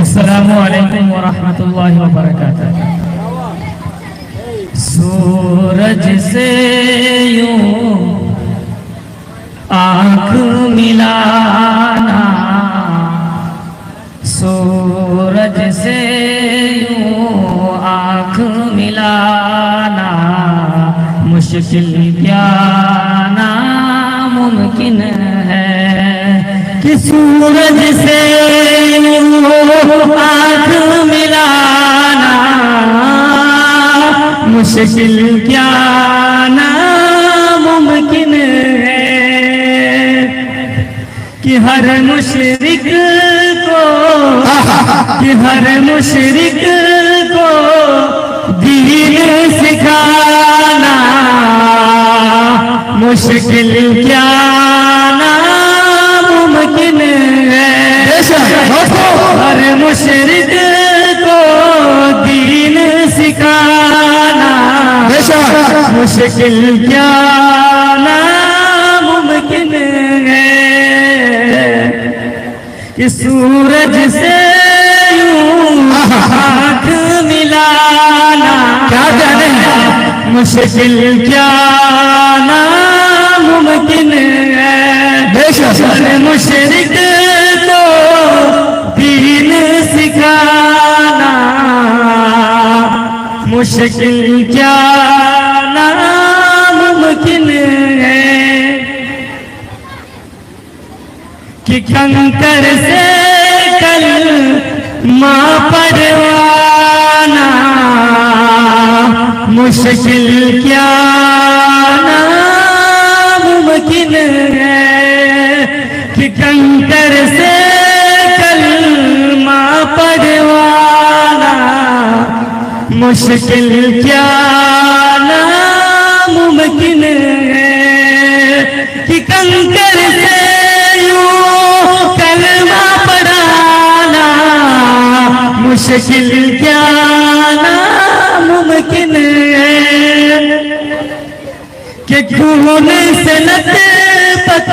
अस्सलामु अलैकुम व रहमतुल्लाहि व बरकातहू। सूरज से यूं आँख मिलाना, सूरज से यूं आँख मिलाना, मुश्किल क्या नामुमकिन है। कि सूरज से यूं आँख मिलाना, मुश्किल क्या नामुमकिन है। कि हर मुशरिक को, कि हर मुशरिक को दीन सिखाना, मुश्किल क्या नामुमकिन मुशरिक को दीन सिखाना मुश्किल क्या नामुमकिन है कि सूरज से यूं आँख मिलाना क्या जाने मुश्किल क्या नामुमकिन है मुशरिक को दीन सिखाना मुश्किल क्या नामुमकिन है कि कंकर से कल माँ पढ़वाना मुश्किल क्या नामुमकिन है कि कंकर से कल माँ पढ़वाना मुश्किल क्या नामुमकिन है कि कंकर से मुश्किल क्या नामुमकिन है कि खून से लथपथ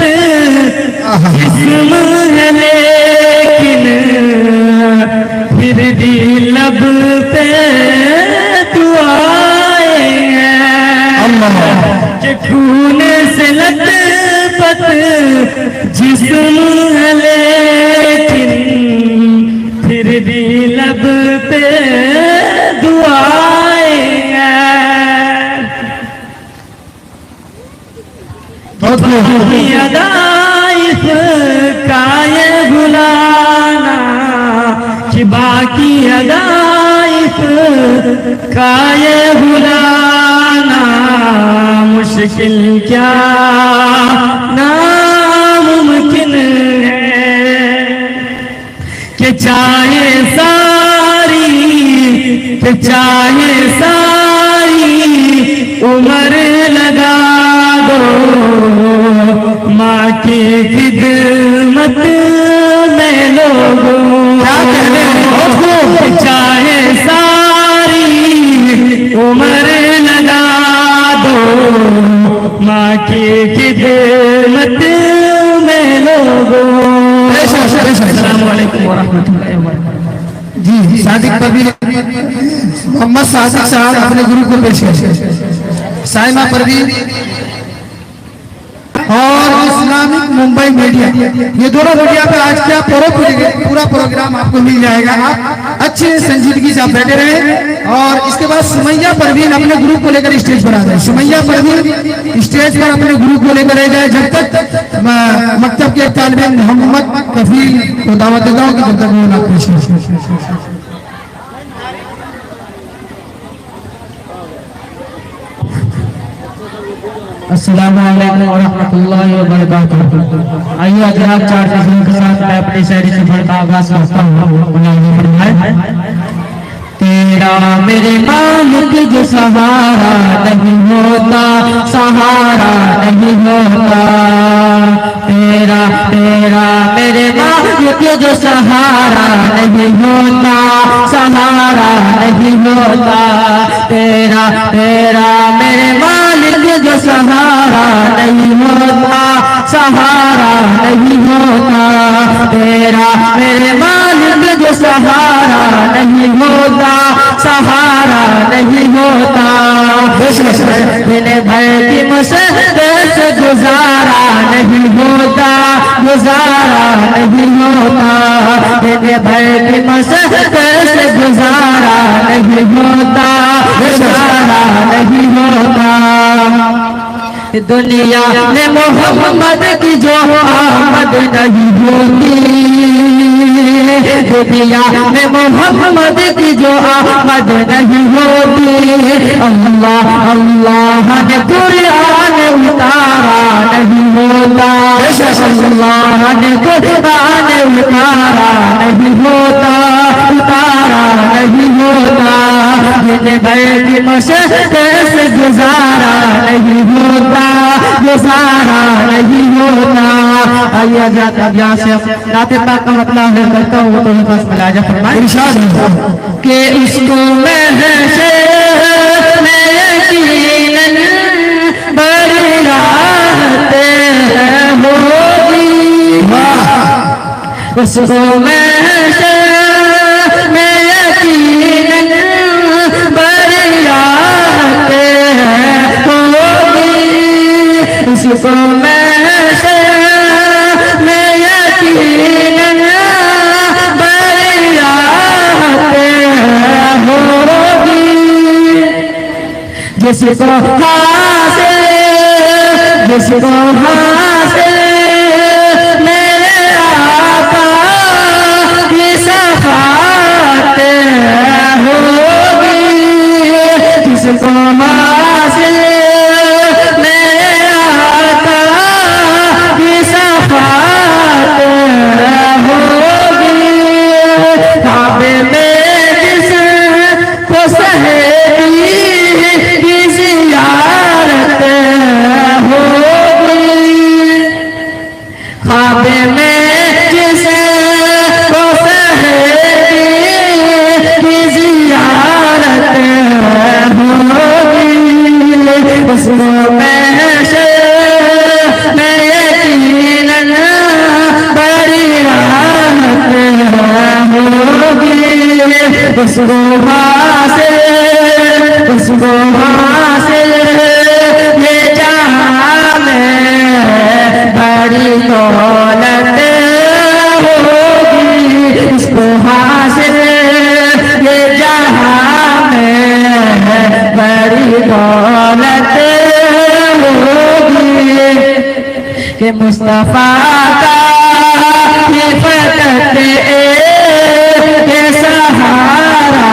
जिस्म है लेकिन फिर भी लब पे दुआएं हैं कि खून से लथपथ जिस्म है लेकिन फिर भी लब पे दुआएं अदाइफ का ये भुलाना कि बाकी अदाइफ का ये भुलाना मुश्किल क्या नामुमकिन है कि चाहे सारी उम्र लगा दो माँ की खिदमत में लोगों चाहे सारी उम्र लगा दो माँ की खिदमत में लोगों। अस्सलाम वालेकुम व रहमतुल्लाहि व बरकातहू। जी सादिक परवीन मोहम्मद सादिक साहब अपने गुरु को पेश करें। साइमा परवीन और इस्लामिक मुंबई मीडिया, ये दोनों मीडिया पे आज क्या पूरा प्रोग्राम आपको मिल जाएगा। आप अच्छे संजीदगी से आप बैठे रहे। और इसके बाद सुमैया परवीन अपने ग्रुप को लेकर स्टेज पर आ जाए। सुमैया परवीन स्टेज पर अपने ग्रुप को लेकर आ जाए। जब तक मकतब के तालिब इल्म मोहम्मद कफील को दावत देता हूँ कि जब तक वो ना पेश। अस्सलामु अलैकुम व रहमतुल्लाहि व बरकातहू। आइए हजरात चार चीजों के साथ मैं अपनी शायरी से पढ़ता आगाज करता हूँ। तेरा मेरे मालिक जो सहारा नहीं होता, सहारा नहीं होता। तेरा मेरे मालिक जो सहारा नहीं होता, सहारा नहीं होता। तेरा मेरे मालिक जो सहारा नहीं होता, सहारा नहीं होता। तेरा मेरे मालिक जो सहारा नहीं होता, सहारा नहीं होता। दिन भर की मुश्किल से गुजारा नहीं होता, गुजारा नहीं होता। दिन भर की मुश्किल से गुजारा नहीं होता, गुजारा नहीं होता। दुनिया में मोहम्मद की जो आमद नहीं होती, दुनिया में मोहम्मद की जो आमद नहीं होती। अल्लाह अल्लाह ने कुरान उतारा नहीं होता, अल्लाह ने कुरान उतारा नहीं होता, उतारा नहीं होता। दिन अपने भाई की मुश्किल से गुजारा नहीं होता, गुजारा नहीं होता। आइए हज़रात अब यहाँ से नाते पाक का मतलब है करता हूँ तो बस मिलाजा फरमाए इरशाद कि उसको महशर में यकीनन बड़ी राहत होगी, उसको महशर में यकीनन बड़ी राहत होगी, उसको महशर में यकीनन बड़ी राहत होगी। जिसको हासिल मेरे आका की शफाअत होगी, जिसको हासिल मेरे आका की शफाअत होगी। काबे में जिसको सहेली की ज़ियारत होगी, खाबे में जिसको सहेली की ज़ियारत होगी, उसको महशर में यकीनन बड़ी राहत होगी, उसको हासिल ये जहां में बड़ी दौलत होगी, इसको हासिल ये जहां में बड़ी दौलत होगी। कि मुस्तफा का हिफाजत के सहारा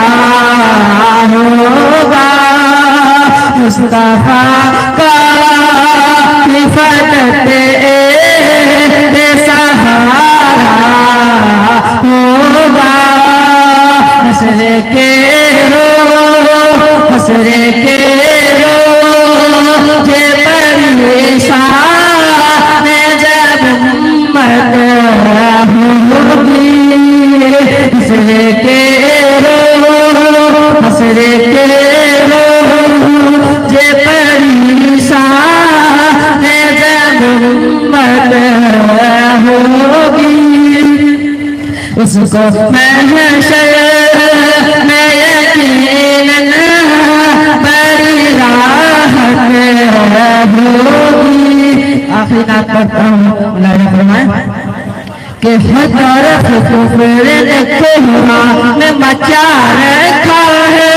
होगा, मुस्तफा का हिफाजत के सहारा होगा। हसरे के जे परेशान जब उम्मत होगी, हसरे के जे परेशान जब उम्मत होगी, उसको महशर में यकीनन बड़ी राहत होगी। आखिरी नात पढ़ता हूँ, मुलाज़ा फरमाए कि हर तरफ कुफ्र ने कोहराम मचा रखा है,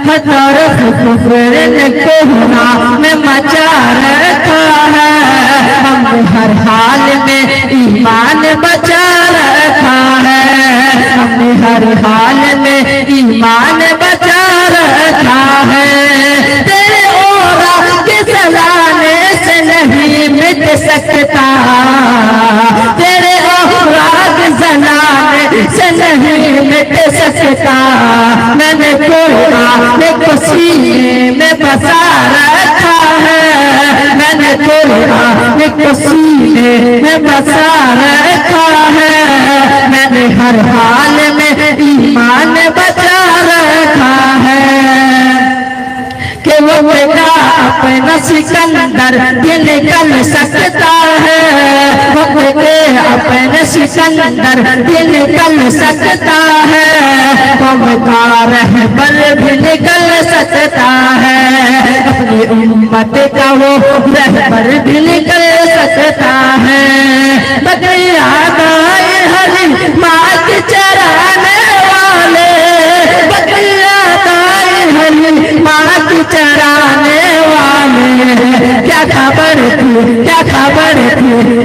हर तरफ कुफ्र ने कोहराम मचा रखा है, हमने हर हाल में ईमान बचा रखा है, हमने हर हाल में ईमान बचा रखा है। तेरे औरा के जलाने से नहीं मिट सकता, तेरे औरा के जलाने से नहीं मिट सकता। मैंने कोई को सीने में बसा रखा है, मैंने कोई को सीने में बसा रखा है, मैंने हर हाल में ईमान बचा रखा है। कि वो बेटा अपना सिकंदर दिल निकल सकता है, वो बेटे अपने सिकंदर दिल निकल सकता है, कौम का रहबर भी निकल सकता है, अपनी उम्मत का वो रहबर भी निकल सकता है। बकरी आदाए हरी माँ के चराने वाले, बकरी आदाए हरी माँ के चराने वाले, क्या खबर थी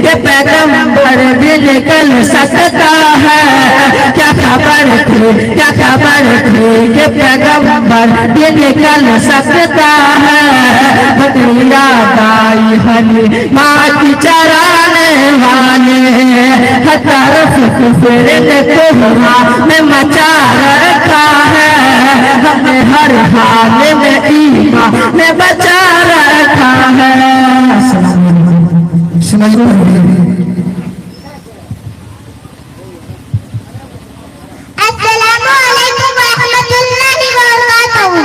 ये पैगंबर भी निकल सकता है, क्या खबर थी ये पैगंबर भी निकल सकता है। बकरिया गाय हरी माँ की चराने वाले, हर तरफ कुफ्र ने कोहरा में मचा रखा है, हमें हर हाल में ईमान ने बचा रखा है। सुनाइए। अस्सलामुअलैकुम रहमतुल्लाहि व बरकातहू।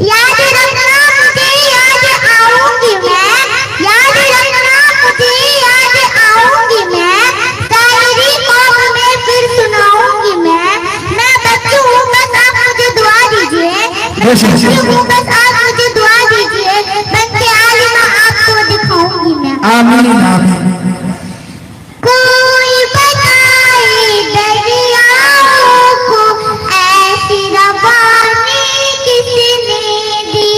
याद रखना मुझे याद आऊंगी मैं, याद रखना मुझे याद आऊंगी मैं, शायरी कौम में फिर सुनाऊंगी मैं बच्चू हूँ बस आप मुझे दुआ दीजिए, बच्चू हूँ बस आप मुझे दुआ दीजिए, बन के आलिमा आपको दिखाऊंगी मैं। आमीन। कोई बताए दरियाओं को ऐसी रवानी किसने दी,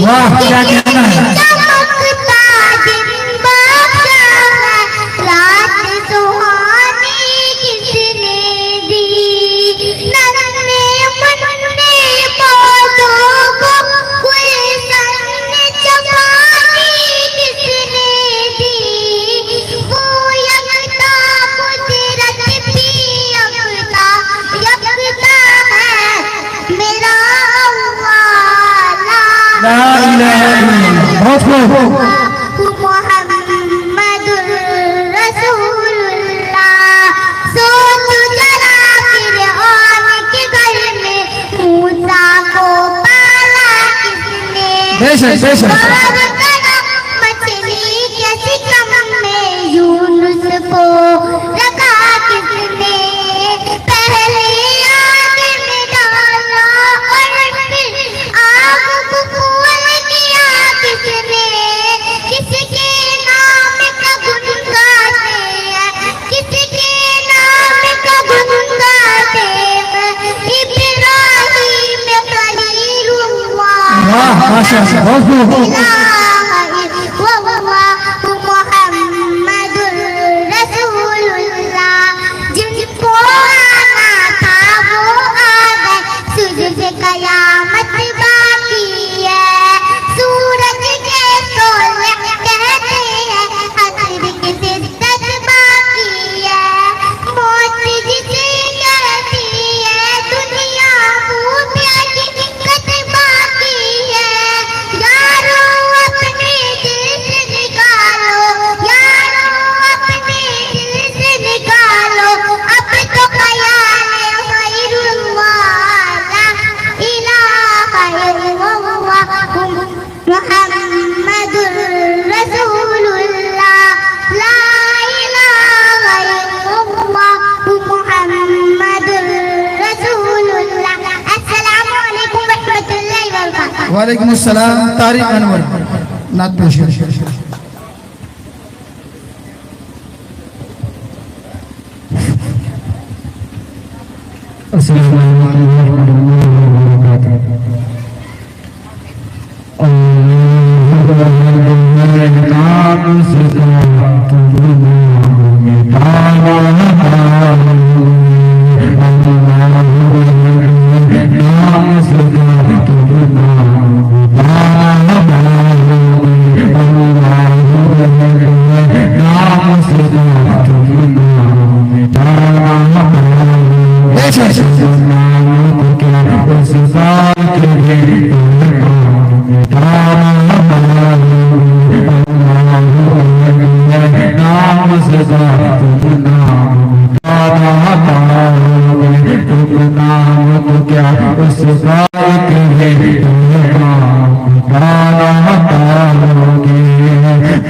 वाह, क्या कहना है। चमकता दिन बादशाह है, रात सुहानी किसने दी, नन्हे मुन्ने पौधों को गुलशन चबानी किसने दी, वो यकता कुदरत भी यकता है मेरा वाला। ला इलाहा इल्लल्लाह। बहुत खूब। मुहम्मदुर रसूलुल्लाह। सोच जरा फिरऔन के घर में मूसा को पाला किसने, बेशक बेशक। और कदम मछली के शिकम में यूनुस को रखा किसने, पहले आग में डाला और फिर आग को खोल दिया किसने, किसके नाम का गुन गाते हैं, किसके नाम का गुन गाते हैं, इब्राहीम खलीलुल्लाह। वाह, माशाअल्लाह, बहुत खूब। मुहम्मदुर रसूलुल्लाह। जिनको आना था वो आ गए, सूरज कयामत बाकी है, सूरज के सोलह कहते हैं, असर की शिद्दत बाकी है, मौत जिसे कहती है दुनिया वो प्यारी दिक्कत बाकी है, यारो अपने दिल से निकालो, यारो अपने दिल से निकालो, अब तो ख्याल खैरुल्लाह, ला इलाहा इल्लल्लाह, मुहम्मदुर रसूलुल्लाह, ला इलाहा इल्लल्लाह, मुहम्मदुर रसूलुल्लाह। अस्सलामु अलैकुम रहमतुल्लाहि व बरकातहू। वालेकुम अस्सलाम। तारिक अनवर नाथ पेश।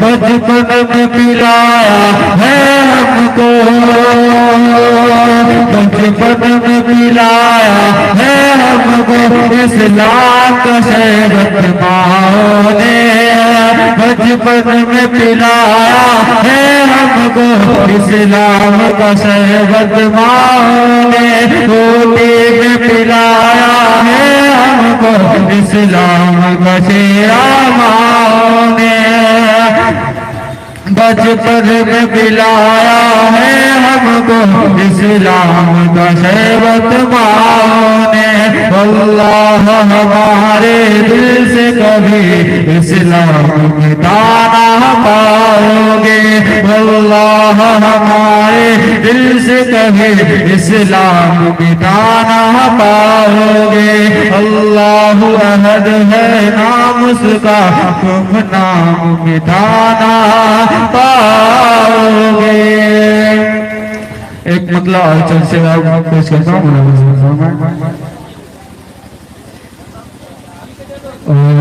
बचपन में पिलाया है हमको, बचपन में पिलाया है हमको, इस्लाम का शरबत माओ ने, बचपन में पिलाया है हमको, इस्लाम का शरबत माओ ने, रोटी में पिलाया है हमको, इस्लाम का शेरा माओ ने, बचपन में पिलाया है हमको, इस्लाम का शरबत माओ ने, अल्लाह हमारे दिल से कभी इस्लाम मिटाना पाओगे, अल्लाह हमारे दिल से कभी इस्लाम मिटाना पाओगे, अल्लाहु अहद है नाम उसका, तुम नाम मिटाना पाओगे। एक मतलब और चल से पेश करता हूँ और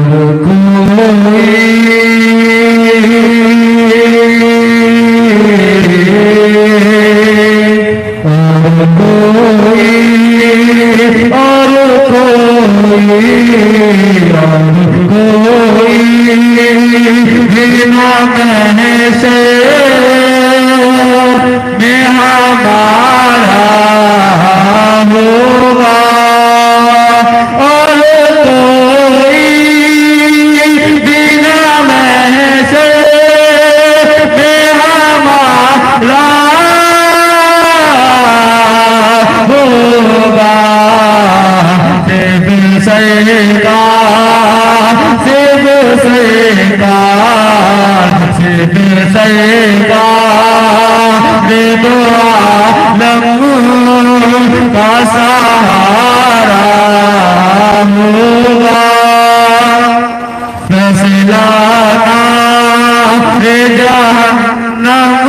बिना कहने से मैं हमारा होगा और कोई बिना मैं से मैं हमारा होगा। सिर्फ सैका सिर्फ सैका सिर्फ सैका रे दो आलम का सहारा होगा। फैसला रे जहन्नम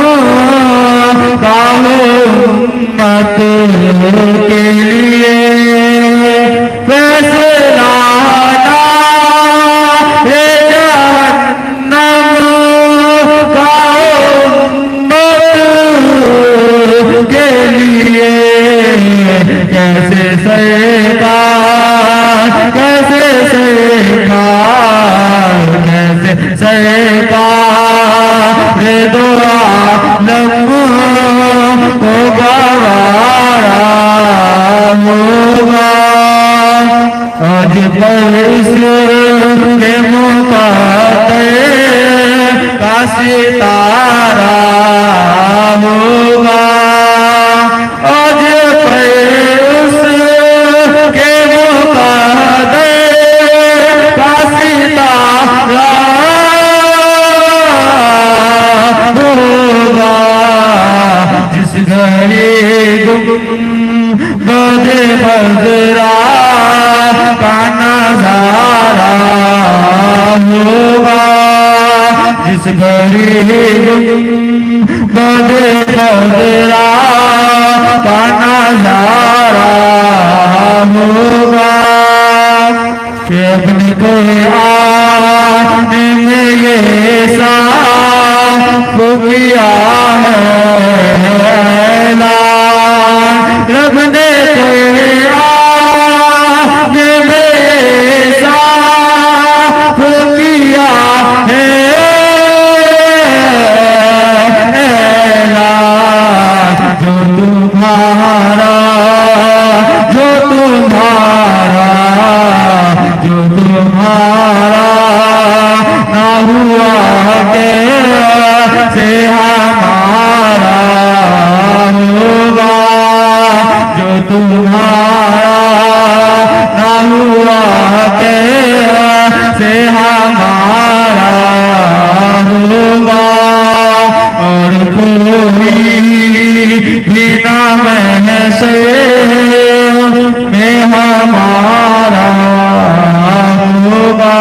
का उम्मत के लिए फैसला रे जहन्नम का उम्मत के लिए। कैसे सैका कैसे सैका कैसे सैका रे दो आलम को गवारा होगा। आज पर इसके मुकाते का सितारा होगा। आज पर उसके मुकाते का सितारा होगा। जिस घड़ी बदे बदरा का नजारा होगा। जिस घड़ी बदे बदरा का नजारा होगा। कि अपने को आने में ये साफ किया है रब ने आने में साफ किया है जो तुम्हारा जो तुम्हारा जो तुम्हारा ना हुआ कैसे हमारा होगा। जो तुम्हारा ना हुआ कैसे हमारा होगा। और कोई बिना मैं से में हमारा होगा।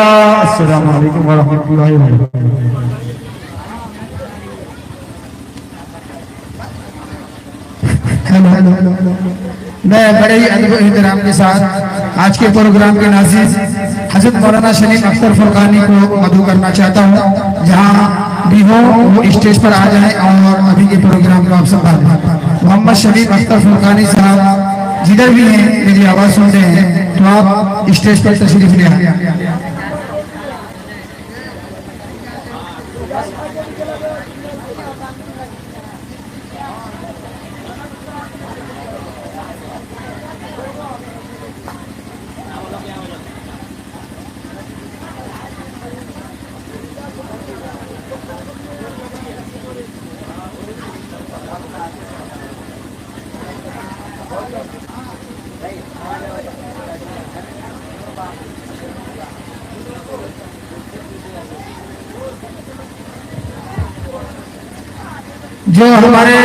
अस्सलाम वालेकुम वरहमतुल्लाहि वबरकातुहू। मैं बड़े ही अदब एहतराम के साथ आज के प्रोग्राम के नाज़िर हज़रत मौलाना शरीफ अख्तर फुरकानी को मदू करना चाहता हूँ। जहाँ भी हो वो स्टेज पर आ जाए और अभी के प्रोग्राम को आप संभालें। मोहम्मद शरीफ अख्तर फुरकानी साहब जिधर भी हैं मेरी आवाज़ सुन रहे हैं तो आप स्टेज पर तशरीफ ले आए। जो हमारे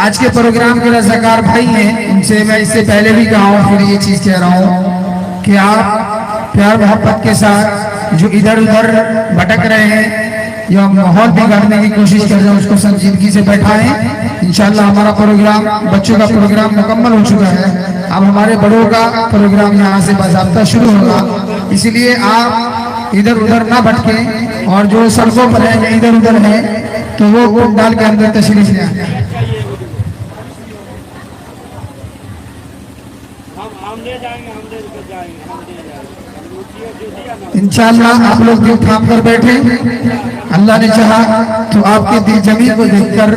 आज के प्रोग्राम के रज़ाकार भाई हैं उनसे मैं इससे पहले भी कहा हूँ फिर ये चीज कह रहा हूँ कि आप प्यार मोहब्बत के साथ जो इधर उधर भटक रहे हैं या माहौल बिगाड़ने की कोशिश कर रहे हैं उसको संजीदगी से बैठाएं। इंशाल्लाह हमारा प्रोग्राम, बच्चों का प्रोग्राम मुकम्मल हो चुका है। अब हमारे बड़ों का प्रोग्राम यहाँ से बाज़ाब्ता शुरू होगा, इसलिए आप इधर उधर ना भटकें और जो सड़कों पर है इधर उधर है तो वो पंडाल के अंदर तशरीफ ले आए। इंशाअल्लाह आप लोग दिल थाम कर बैठे। अल्लाह ने चाहा तो आपके दिल जमीन को देखकर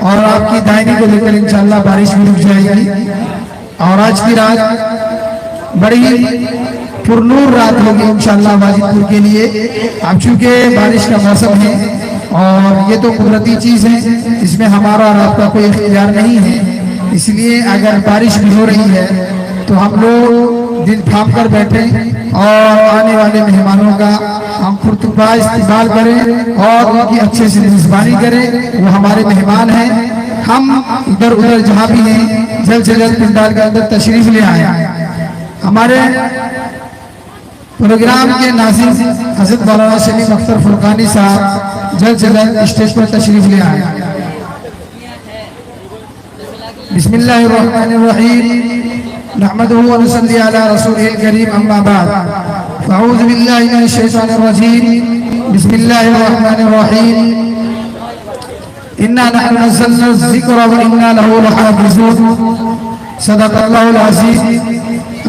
और आपकी दायनी को लेकर इंशाअल्लाह बारिश भी रुक जाएगी और आज की रात बड़ी पुरनूर रात होगी इंशाअल्लाह वाजिदपुर के लिए। अब चूंकि बारिश का मौसम है और ये तो कुदरती चीज है, इसमें हमारा और आपका कोई इख्तियार नहीं है, इसलिए अगर बारिश भी हो रही है तो हम लोग दिल थाम कर बैठे और आने वाले मेहमानों का हम पुरतुबा इस्तेमाल करें और उनकी अच्छे से मेजबानी करें। वो हमारे मेहमान हैं, हम इधर उधर जहाँ भी हैं जल्द से जल्द पंडाल के अंदर तशरीफ ले आए। हमारे प्रोग्राम के नाज़िर हज़रत मौलाना सलीम अख्तर फुरकानी साहब जल्द से जल्द स्टेज पर तशरीफ ले आए। बिस्मिल्लाहिर्रहमानिर्रहीम, नहमदुहु व नसल्ली अला रसूलिल करीम, अम्मा बाद, फ़अऊज़ु बिल्लाहि मिनश शैतानिर रजीम, बिस्मिल्लाहिर्रहमानिर्रहीम, इन्ना नहनु नज़्ज़लना ज़िक्रा व इन्ना लहु लहाफ़िज़ून। सदक़ल्लाहुल अज़ीज़।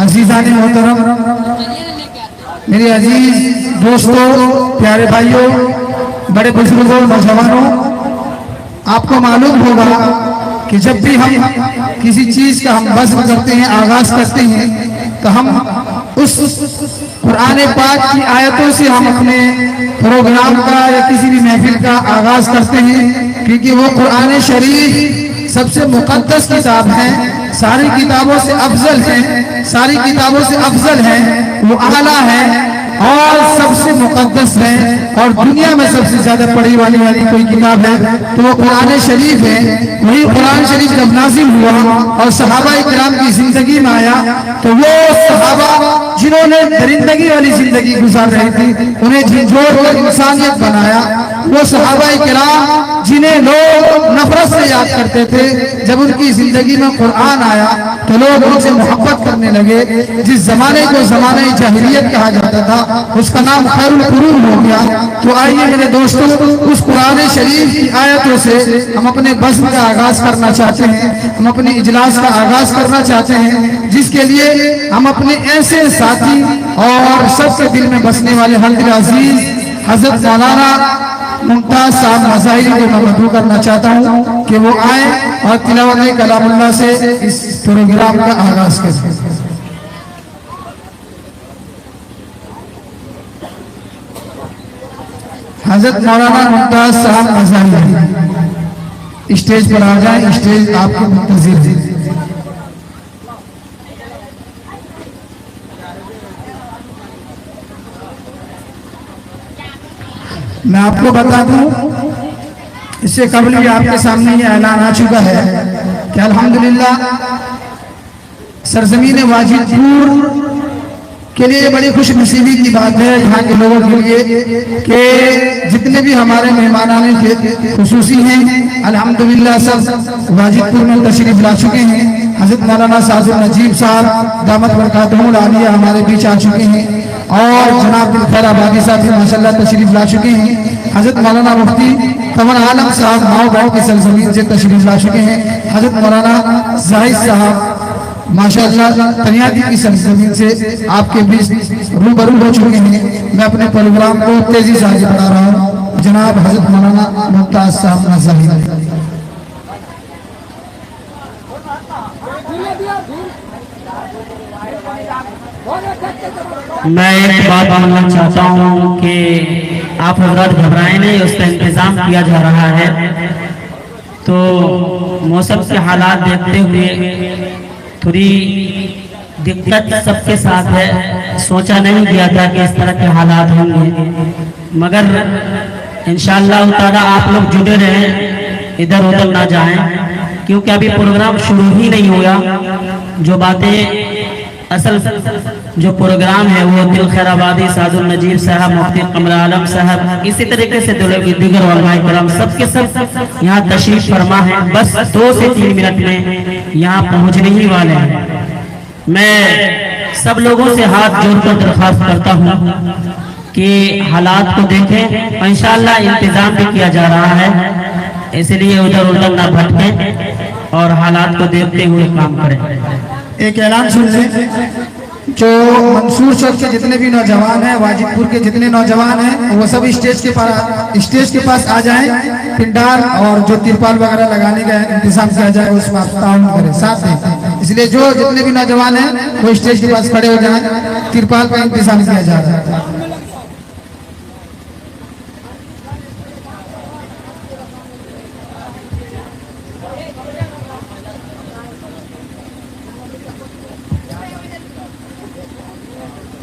अज़ीज़ान मोहतरम, मेरे अजीज दोस्तों, प्यारे भाइयों, बड़े बुजुर्गों, नौजवानों, आपको मालूम होगा कि जब भी हम किसी चीज का हम बज़्म करते हैं, आगाज करते हैं, तो हम उस कुरान पाक की आयतों से हम अपने प्रोग्राम का या किसी भी महफिल का आगाज करते हैं, क्योंकि वो कुरान शरीफ सबसे मुक़द्दस किताब है, सारी किताबों से अफजल है, सारी किताबों से अफजल है, वो आला है और सबसे मुक़द्दस है और दुनिया में सबसे ज्यादा पढ़ी वाली कोई किताब है तो वो कुरान शरीफ है। वही कुरान शरीफ जब नाज़िल हुआ और सहाबा इकराम की जिंदगी में आया तो वो सहाबा जिन्होंने दरिंदगी वाली जिंदगी गुजार रही थी, उन्हें झिझोड़ कर इंसानियत बनाया। वो सहाबा इकराम जिन्हें लोग नफरत से याद करते थे, जब उनकी जिंदगी में कुरान आया तो लोग उनसे मोहब्बत करने लगे। जिस जमाने को जमाने जाहिलियत कहा जाता था उसका नाम खैरुल कुरून हो गया। तो आइए मेरे दोस्तों, उस कुरान शरीफ की आयतों से हम अपने बज़्म का आगाज करना चाहते हैं, हम अपने इजलास का आगाज करना चाहते हैं, जिसके लिए हम अपने ऐसे साथी और सबके दिल में बसने वाले हल्दिल अजीज हजरत मौलाना मुमताज साहब मज़ाहिरी को मैं मदऊ करना चाहता हूँ कि वो आए और तिलावत कलामुल्लाह से इस प्रोग्राम का आगाज करें। हजरत मौलाना मुमताज साहब मज़ाहिरी स्टेज पर आ जाए, स्टेज आपके मुंतज़िर है। मैं आपको बता दूं, इससे कबल भी आपके सामने ये ऐलान आ चुका है कि अल्हम्दुलिल्लाह सरजमीन वाजिदपुर के लिए बड़ी खुशनसीबी की बात है यहाँ के लोगों के लिए कि जितने भी हमारे मेहमान खुसूसी हैं अल्हम्दुलिल्लाह सब वाजिदपुर में तशरीफ ला चुके हैं। हज़रत मौलाना साजुल नजीब साहब दामत बरकातुहुल आलिया हमारे बीच आ चुके हैं और जनाब दिल खैर आबादी साहब भी माशाल्लाह तशरीफ ला चुके हैं। हज़रत मौलाना मुफ्ती कमर आलम साहब माओ गाँव की सरजमीन से तशरीफ ला चुके हैं। हज़रत मौलाना जाहिद साहब माशाअल्लाह तनियादी की सरजमीन से आपके बीच रूबरू हो चुके हैं। मैं अपने प्रोग्राम को तेजी से आगे बढ़ा रहा हूँ। जनाब हज़रत मौलाना मुमताज साहब मज़ाहिरी। मैं एक बात बोलना चाहता हूँ कि आप हजरत घबराएं नहीं, उसका इंतजाम किया जा रहा है। तो मौसम के हालात देखते हुए थोड़ी दिक्कत सबके साथ है, सोचा नहीं गया था कि इस तरह के हालात होंगे, मगर इंशाअल्लाह ताला आप लोग जुड़े रहें, इधर उधर ना जाएं, क्योंकि अभी प्रोग्राम शुरू ही नहीं हुआ। जो बातें असल जो प्रोग्राम है वो दिल खैराबादी, सादुल नजीब साहब, मुफ्ती कमर आलम साहब, इसी तरीके से दीगर उलमाए किराम सबके सब यहाँ तशरीफ फरमा है। बस 2 से 3 मिनट में यहाँ पहुँचने ही वाले हैं। मैं सब लोगों से हाथ जोड़कर दरख्वास्त करता हूँ कि हालात को देखें, इंशाअल्लाह इंतजाम भी किया जा रहा है, इसलिए उधर उधर ना भटकें और हालात को देखते हुए काम करें। एक ऐलान सुन लें, जो मंसूर चौक के जितने भी नौजवान हैं, वाजिदपुर के जितने नौजवान हैं, वो सब स्टेज के पास आ जाएं। पिंडार और जो तिरपाल वगैरह लगाने का इंतजाम किया जाए उसमें आप ताउन करें, साथ दें। इसलिए जो जितने भी नौजवान हैं वो स्टेज के पास खड़े हो जाएं, तिरपाल का इंतजाम किया जा रहा है।